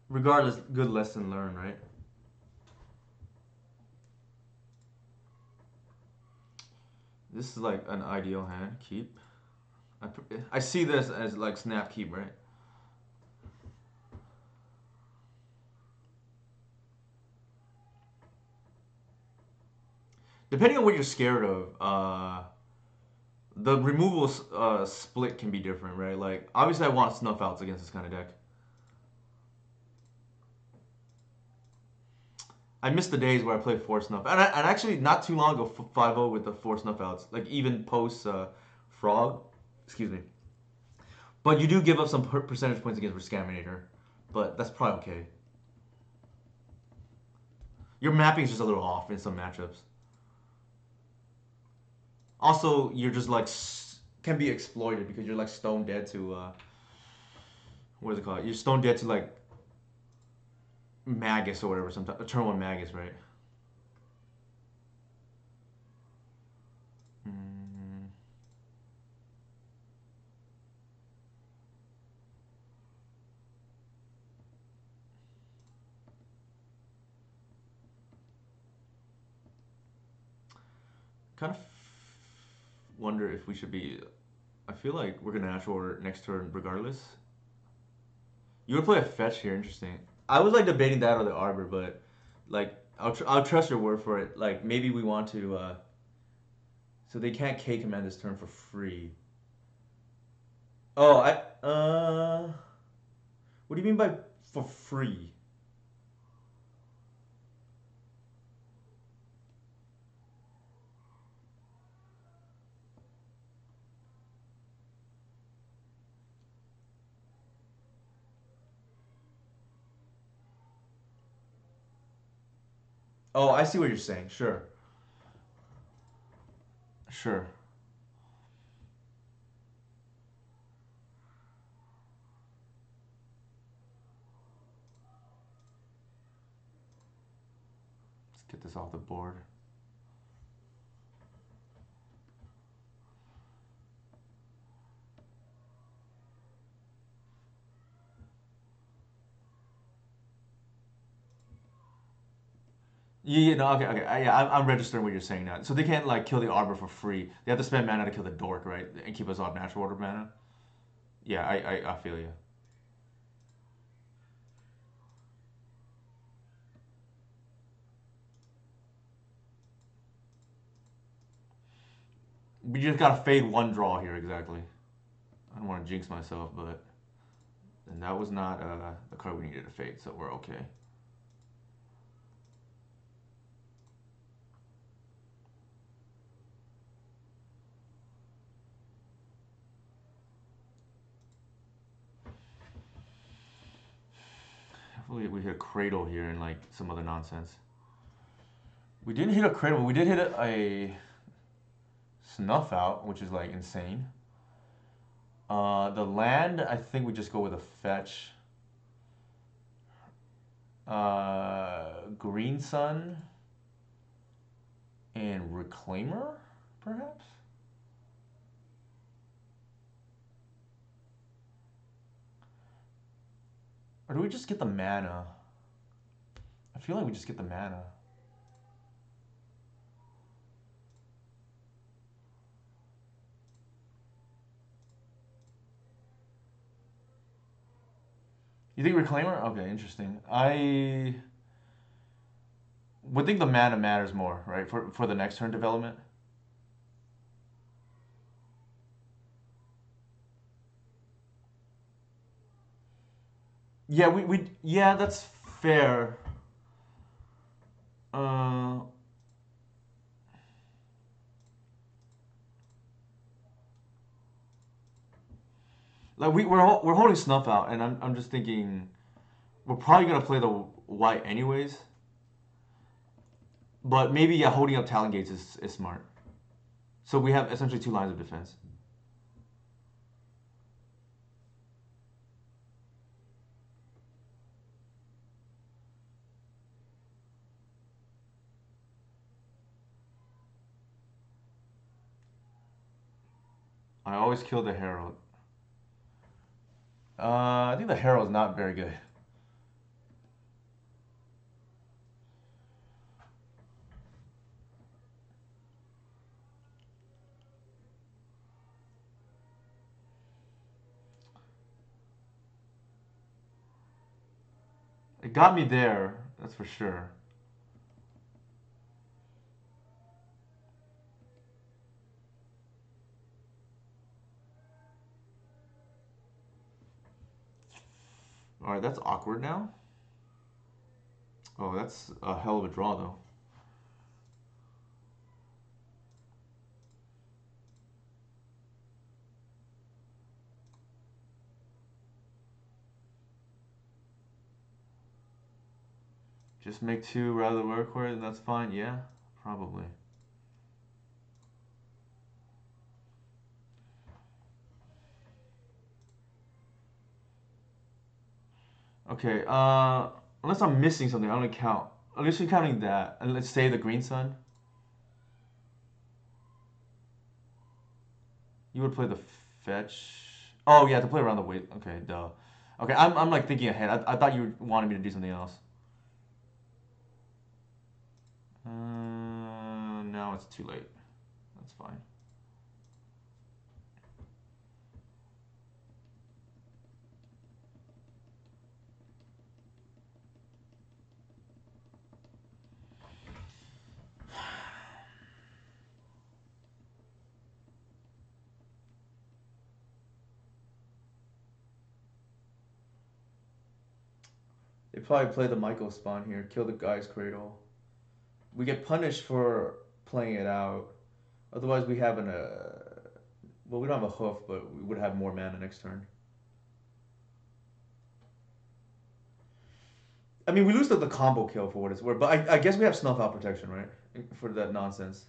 Regardless, good lesson learned, right? This is like an ideal hand. Keep. I see this as like snap keep, right? Depending on what you're scared of, the removal split can be different, right? Like obviously, I want snuff outs against this kind of deck. I miss the days where I played 4 snuff, and actually not too long ago 5-0 with the 4 snuff outs, like even post frog. Excuse me. But you do give up some percentage points against Scaminator, but that's probably okay. Your mapping is just a little off in some matchups. Also, you're just like can be exploited because you're like stone dead to what is it called? You're stone dead to like Magus or whatever. Sometimes turn 1 Magus, right? Mm. Kind of wonder if we should be. I feel like we're gonna natural order next turn regardless. You would play a fetch here, interesting. I was like debating that or the arbor, but like I'll trust your word for it. Like maybe we want to. So they can't K command this turn for free. Oh, what do you mean by for free? Oh, I see what you're saying. Sure. Sure. get this off the board. Yeah, no, okay, okay. Yeah, I'm registering what you're saying now. So they can't like kill the Arbor for free. They have to spend mana to kill the Dork, right? And keep us off natural order mana. Yeah, I feel you. We just gotta fade one draw here, exactly. I don't want to jinx myself, but and that was not the card we needed to fade, so we're okay. Hopefully we hit a Cradle here and like some other nonsense. We didn't hit a Cradle, but we did hit a Snuff Out, which is like insane. The land, I think we just go with a fetch. Green Sun and Reclaimer, perhaps? Or do we just get the mana? I feel like we just get the mana. You think Reclaimer? Okay, interesting. I would think the mana matters more, right? For the next turn development. Yeah, we yeah, that's fair. Uh, like we're holding Snuff Out, and I'm just thinking we're probably gonna play the white anyways. But maybe yeah, holding up Talon Gates is smart. So we have essentially two lines of defense. I always kill the Herald. I think the Herald's not very good. It got me there, that's for sure. Alright, that's awkward now. Oh, that's a hell of a draw, though. Just make two rather than work for it, and that's fine. Yeah, probably. Okay, unless I'm missing something, I'm gonna count. Unless you're counting that, and let's say the Green Sun. You would play the fetch. Oh yeah, to play around the weight. Okay, duh. Okay, I'm like thinking ahead. I thought you wanted me to do something else. Now it's too late. That's fine. They probably play the Michael spawn here, kill the guy's cradle. We get punished for playing it out. Otherwise, we have an well, we don't have a hoof, but we would have more mana next turn. I mean, we lose the combo kill for what it's worth, but I guess we have snuff out protection, right? For that nonsense.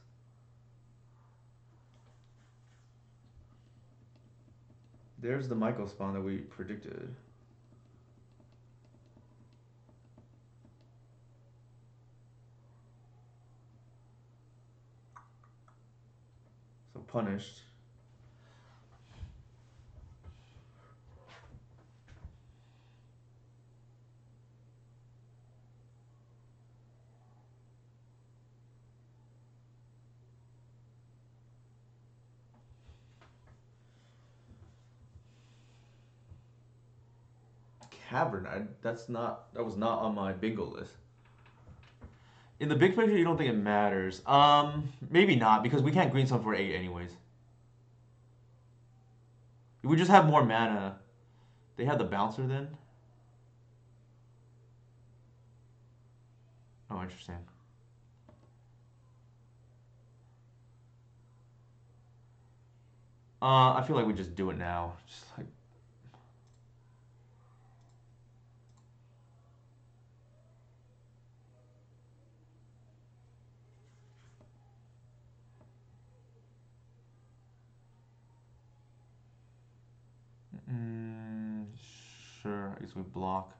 There's the Michael spawn that we predicted. punished. Cavern, that was not on my bingo list. In the big picture, you don't think it matters. Maybe not, because we can't green some for 8 anyways. We just have more mana. They have the bouncer then? Oh, interesting. I feel like we just do it now. Just like mm, sure, I guess we block.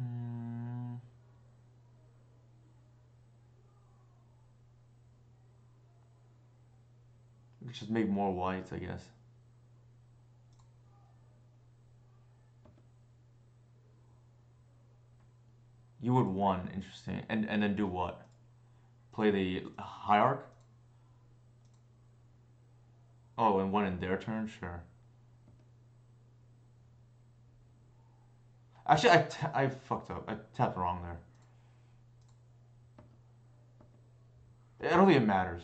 Mm, we just make more whites, I guess. You would one, interesting. And then do what? Play the hierarch? Oh, and one in their turn? Sure. Actually, I fucked up. I tapped wrong there. I don't think it matters.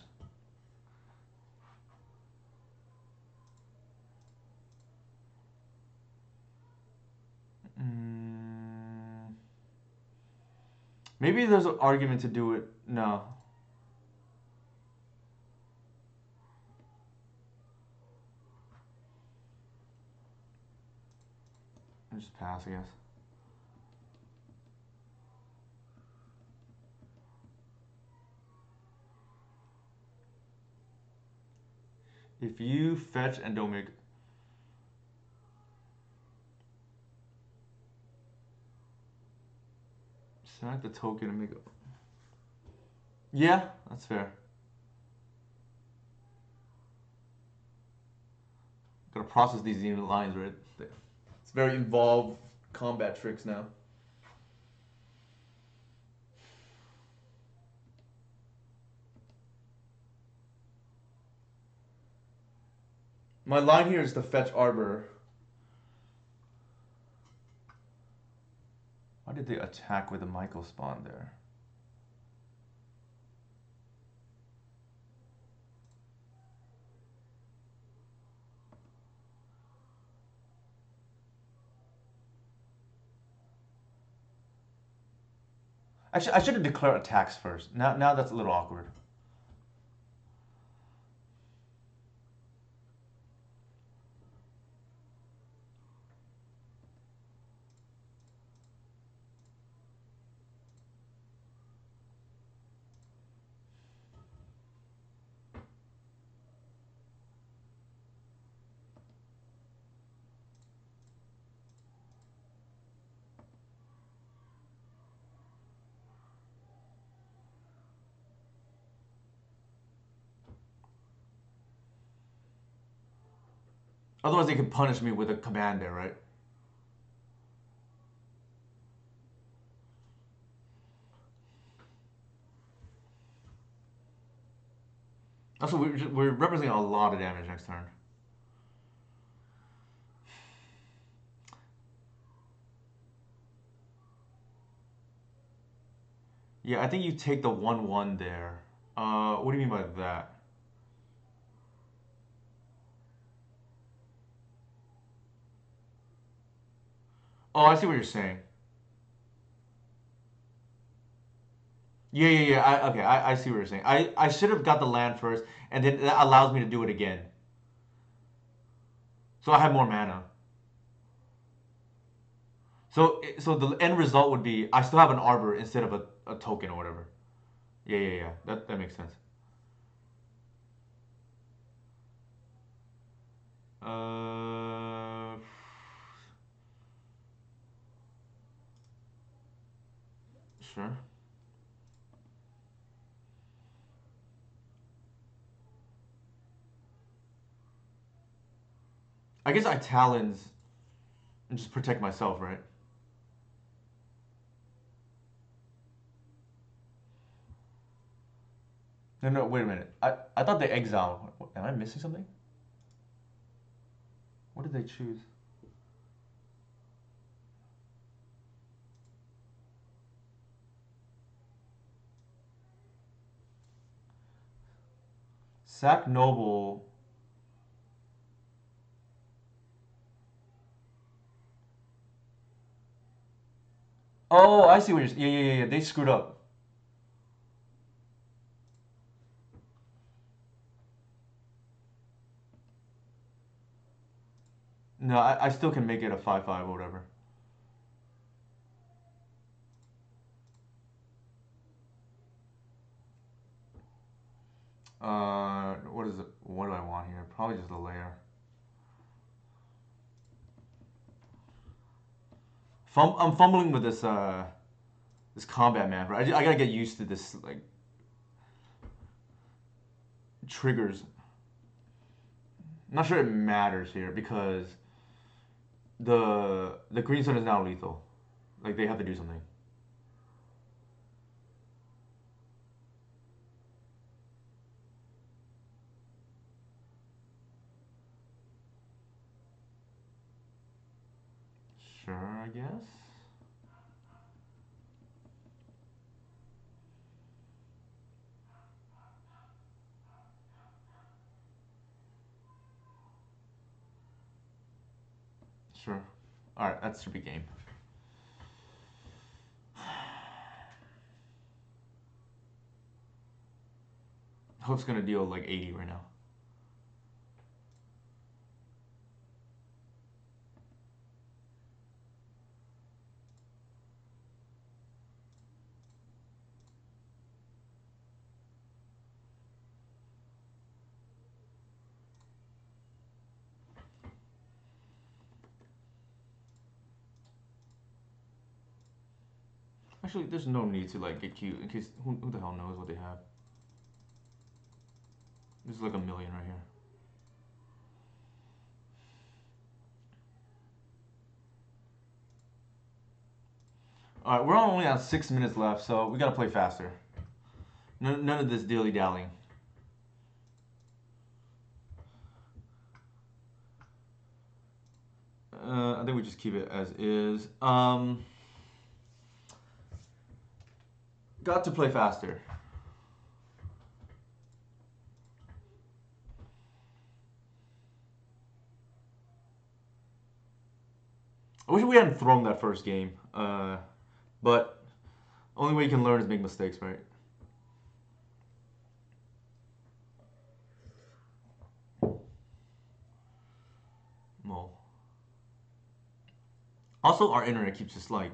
Mm, maybe there's an argument to do it. No. I just pass, I guess. If you fetch and don't make... Select the token and make it... Yeah, that's fair. Gotta process these unit lines right there. It's very involved combat tricks now. My line here is to fetch Arbor. Why did they attack with a Michael spawn there? Actually, I should have declared attacks first. Now that's a little awkward. Otherwise, they can punish me with a command there, right? Also, we're representing a lot of damage next turn. Yeah, I think you take the 1/1 there. What do you mean by that? Oh, I see what you're saying. Yeah. Okay, I see what you're saying. I should have got the land first, and then that allows me to do it again. So I have more mana. So the end result would be I still have an Arbor instead of a token or whatever. Yeah. That makes sense. Uh, sure. I guess I talons and just protect myself, right? No, wait a minute. I thought they exiled. Am I missing something? What did they choose? Sack Noble. Oh, I see what you're. Yeah. They screwed up. No, I still can make it a 5/5 or whatever. What is it? What do I want here? Probably just a layer. I'm fumbling with this combat man. Right? I gotta get used to this like triggers. I'm not sure it matters here because the green sun is now lethal. Like they have to do something. Sure, I guess. Sure. All right, that should be game. Hook's gonna deal like 80 right now. Actually, there's no need to like get cute in case who the hell knows what they have. There's like a million right here. All right, we're only on 6 minutes left, so we gotta play faster. None of this dilly dallying. I think we just keep it as is. Got to play faster. I wish we hadn't thrown that first game. But only way you can learn is make mistakes, right? Well, also our internet keeps just like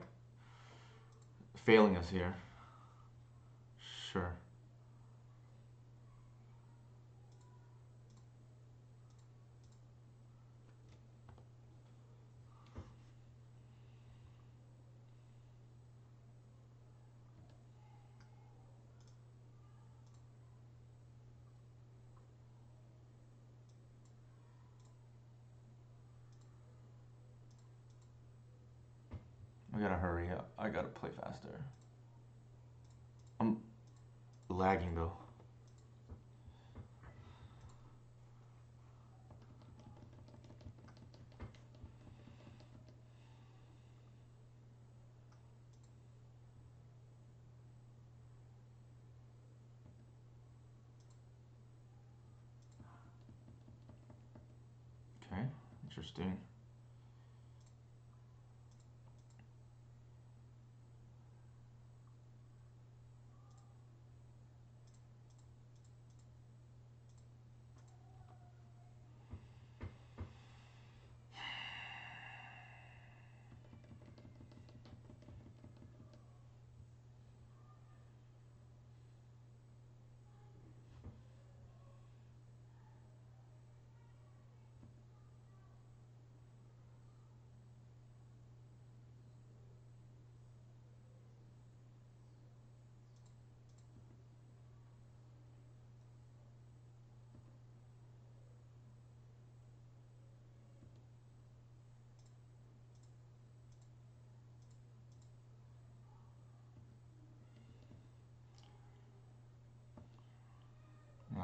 failing us here. Sure. I gotta hurry up. I gotta play faster. I'm lagging though. Okay, interesting.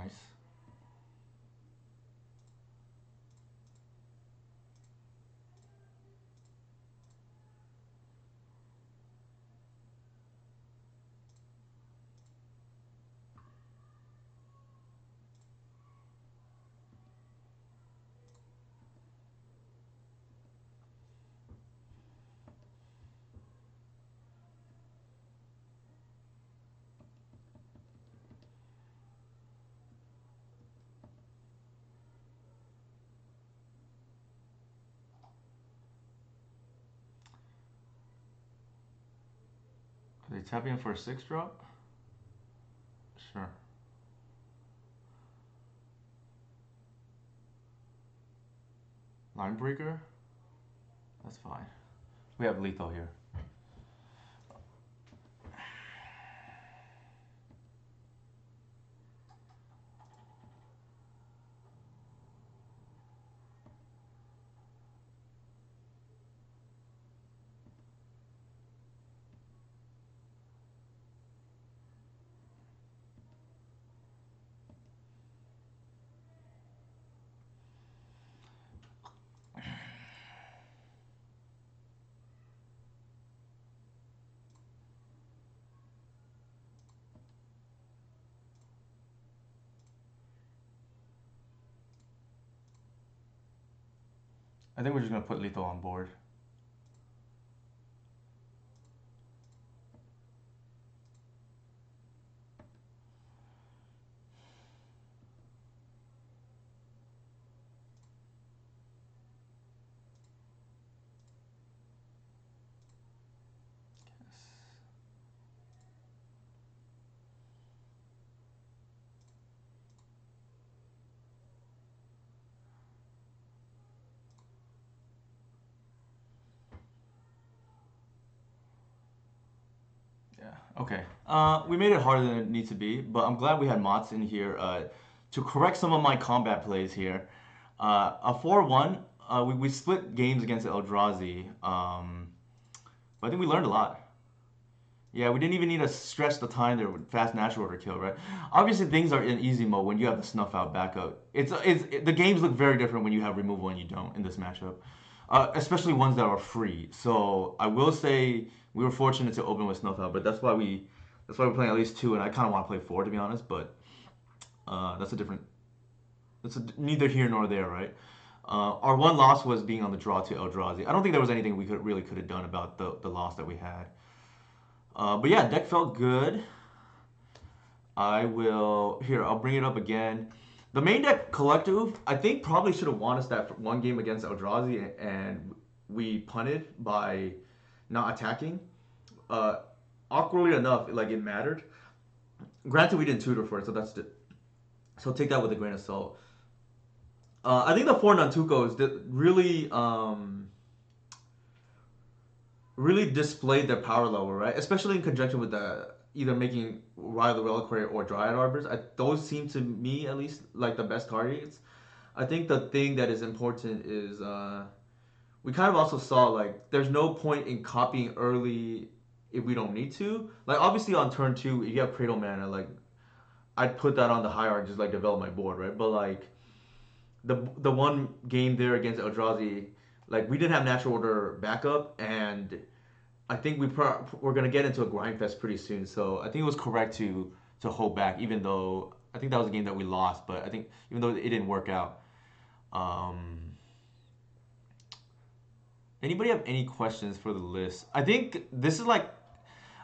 Nice. Are they tapping in for a 6-drop? Sure. Line breaker? That's fine. We have lethal here. I think we're just gonna put lethal on board. Yeah. Okay. We made it harder than it needs to be, but I'm glad we had Mots in here to correct some of my combat plays here. A 4-1. We split games against Eldrazi, but I think we learned a lot. Yeah, we didn't even need to stretch the time there with fast natural order kill, right? Obviously, things are in easy mode when you have the snuff out backup. The games look very different when you have removal and you don't in this matchup, especially ones that are free. So I will say we were fortunate to open with snuff out, but that's why we're playing at least two, and I kind of want to play four to be honest. But that's a different. Neither here nor there, right? Our one loss was being on the draw to Eldrazi. I don't think there was anything we could have done about the loss that we had. But yeah, deck felt good. I'll bring it up again. The main deck collective, I think probably should have won us that one game against Eldrazi, and we punted by not attacking. Uh, Awkwardly enough, like it mattered. Granted, we didn't tutor for it, so take that with a grain of salt. I think the four Nantukos did really displayed their power level, right? Especially in conjunction with the either making Ride the Reliquary or Dryad Arbors. Those seem to me at least like the best targets. I think the thing that is important is we kind of also saw like there's no point in copying early if we don't need to. Like obviously on turn two, you have Cradle Mana. Like I'd put that on the hierarchy, just like develop my board, right? But like the one game there against Eldrazi, like we didn't have natural order backup, and I think we're gonna get into a grind fest pretty soon. So I think it was correct to hold back, even though I think that was a game that we lost. But I think even though it didn't work out. Anybody have any questions for the list? I think this is like,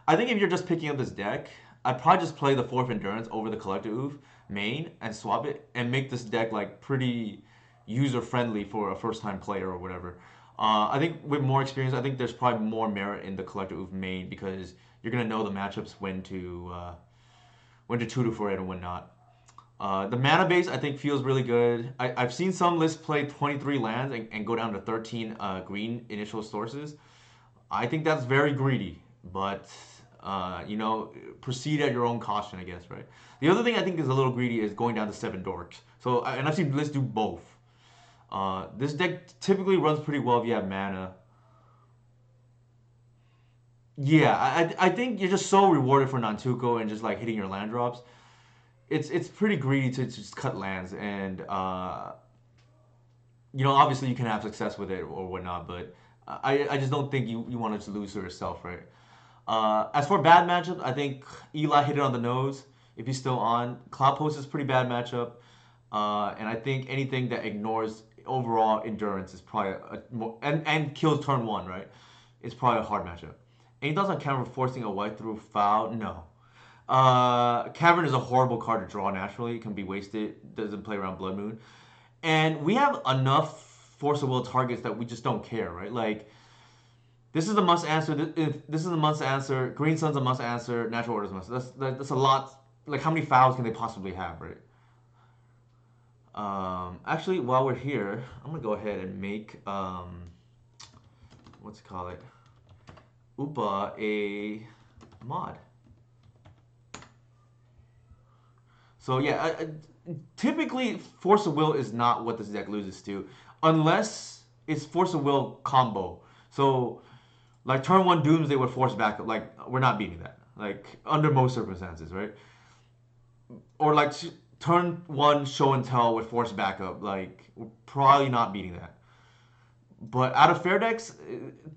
I think if you're just picking up this deck, I'd probably just play the fourth endurance over the collective main and swap it and make this deck like pretty user friendly for a first time player or whatever. I think with more experience, I think there's probably more merit in the collective main because you're gonna know the matchups when to tutor for it and when not. The mana base I think feels really good. I've seen some lists play 23 lands and go down to 13 green initial sources. I think that's very greedy, but proceed at your own caution, I guess, right? The other thing I think is a little greedy is going down to 7 dorks. So, and I've seen lists do both. This deck typically runs pretty well if you have mana. Yeah, I think you're just so rewarded for Nantuko and just like hitting your land drops. it's pretty greedy to just cut lands, and you know, obviously you can have success with it or whatnot, but I just don't think you want to lose to yourself, right? As for bad matchup, I think Eli hit it on the nose. If he's still on, Cloud Post is a pretty bad matchup, and I think anything that ignores overall endurance is probably and kills turn one, right? It's probably a hard matchup. Any thoughts on Cavern forcing a white through foul? No. Cavern is a horrible card to draw naturally. It can be wasted. Doesn't play around Blood Moon. And we have enough Force of Will targets that we just don't care, right? Like, this is a must answer. This is a must answer. Green Sun's a must answer. Natural Order's a must. That's a lot. Like, how many fouls can they possibly have, right? Actually, while we're here, I'm gonna go ahead and make what's it call it? Upa a mod. So yeah, typically Force of Will is not what this deck loses to, unless it's Force of Will combo. So like turn one Doomsday with Force Backup, like we're not beating that. Like under most circumstances, right? Or like turn one Show and Tell with Force Backup, like we're probably not beating that. But out of fair decks,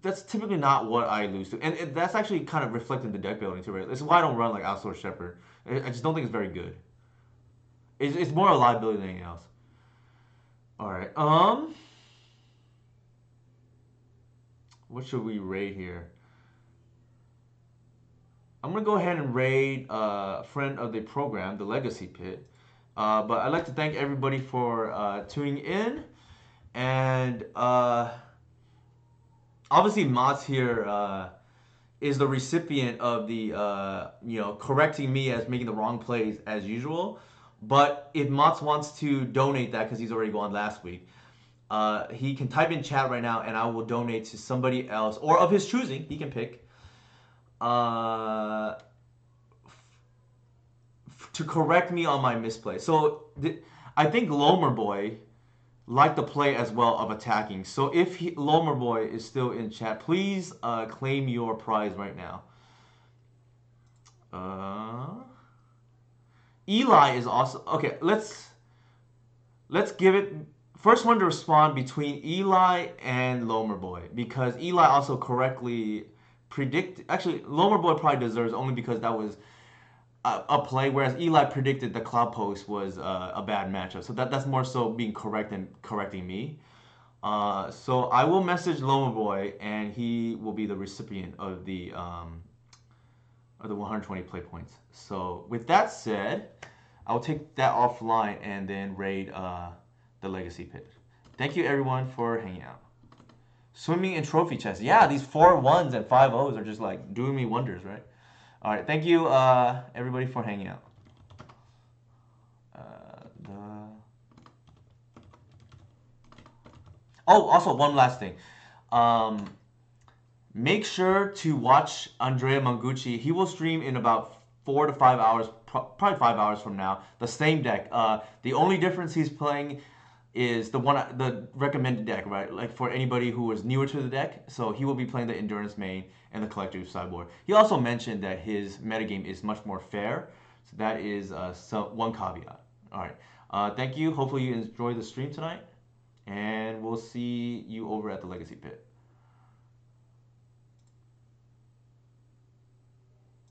that's typically not what I lose to, and that's actually kind of reflecting the deck building too, right? This is why I don't run like Outsource Shepherd. I just don't think it's very good. It's more a liability than anything else. All right. What should we raid here? I'm gonna go ahead and raid friend of the program, the Legacy Pit. But I'd like to thank everybody for tuning in, and obviously Mott's here is the recipient of the correcting me as making the wrong plays as usual. But if Mott's wants to donate that because he's already gone last week, he can type in chat right now, and I will donate to somebody else or of his choosing. He can pick to correct me on my misplay. So I think Lomer Boy liked the play as well of attacking. So if Lomer Boy is still in chat, please claim your prize right now. Eli is also okay. Let's give it first one to respond between Eli and Lomer Boy, because Eli also correctly predicted. Actually, Lomer Boy probably deserves only because that was a play, whereas Eli predicted the Cloud Post was a bad matchup. So that's more so being correct and correcting me. So I will message Lomer Boy, and he will be the recipient of the 120 play points. So with that said, I'll take that offline and then raid the Legacy Pit. Thank you everyone for hanging out. Swimming in trophy chests. Yeah, these 4-1s and 5-0s are just like doing me wonders, right? All right, thank you everybody for hanging out. Oh, also one last thing. Make sure to watch Andrea Mangucci. He will stream in about 4 to 5 hours, probably 5 hours from now. The same deck. The only difference he's playing is the recommended deck, right? Like for anybody who is newer to the deck. So he will be playing the Endurance main and the Collective sideboard. He also mentioned that his metagame is much more fair. So that is one caveat. All right. Thank you. Hopefully you enjoy the stream tonight. And we'll see you over at the Legacy Pit.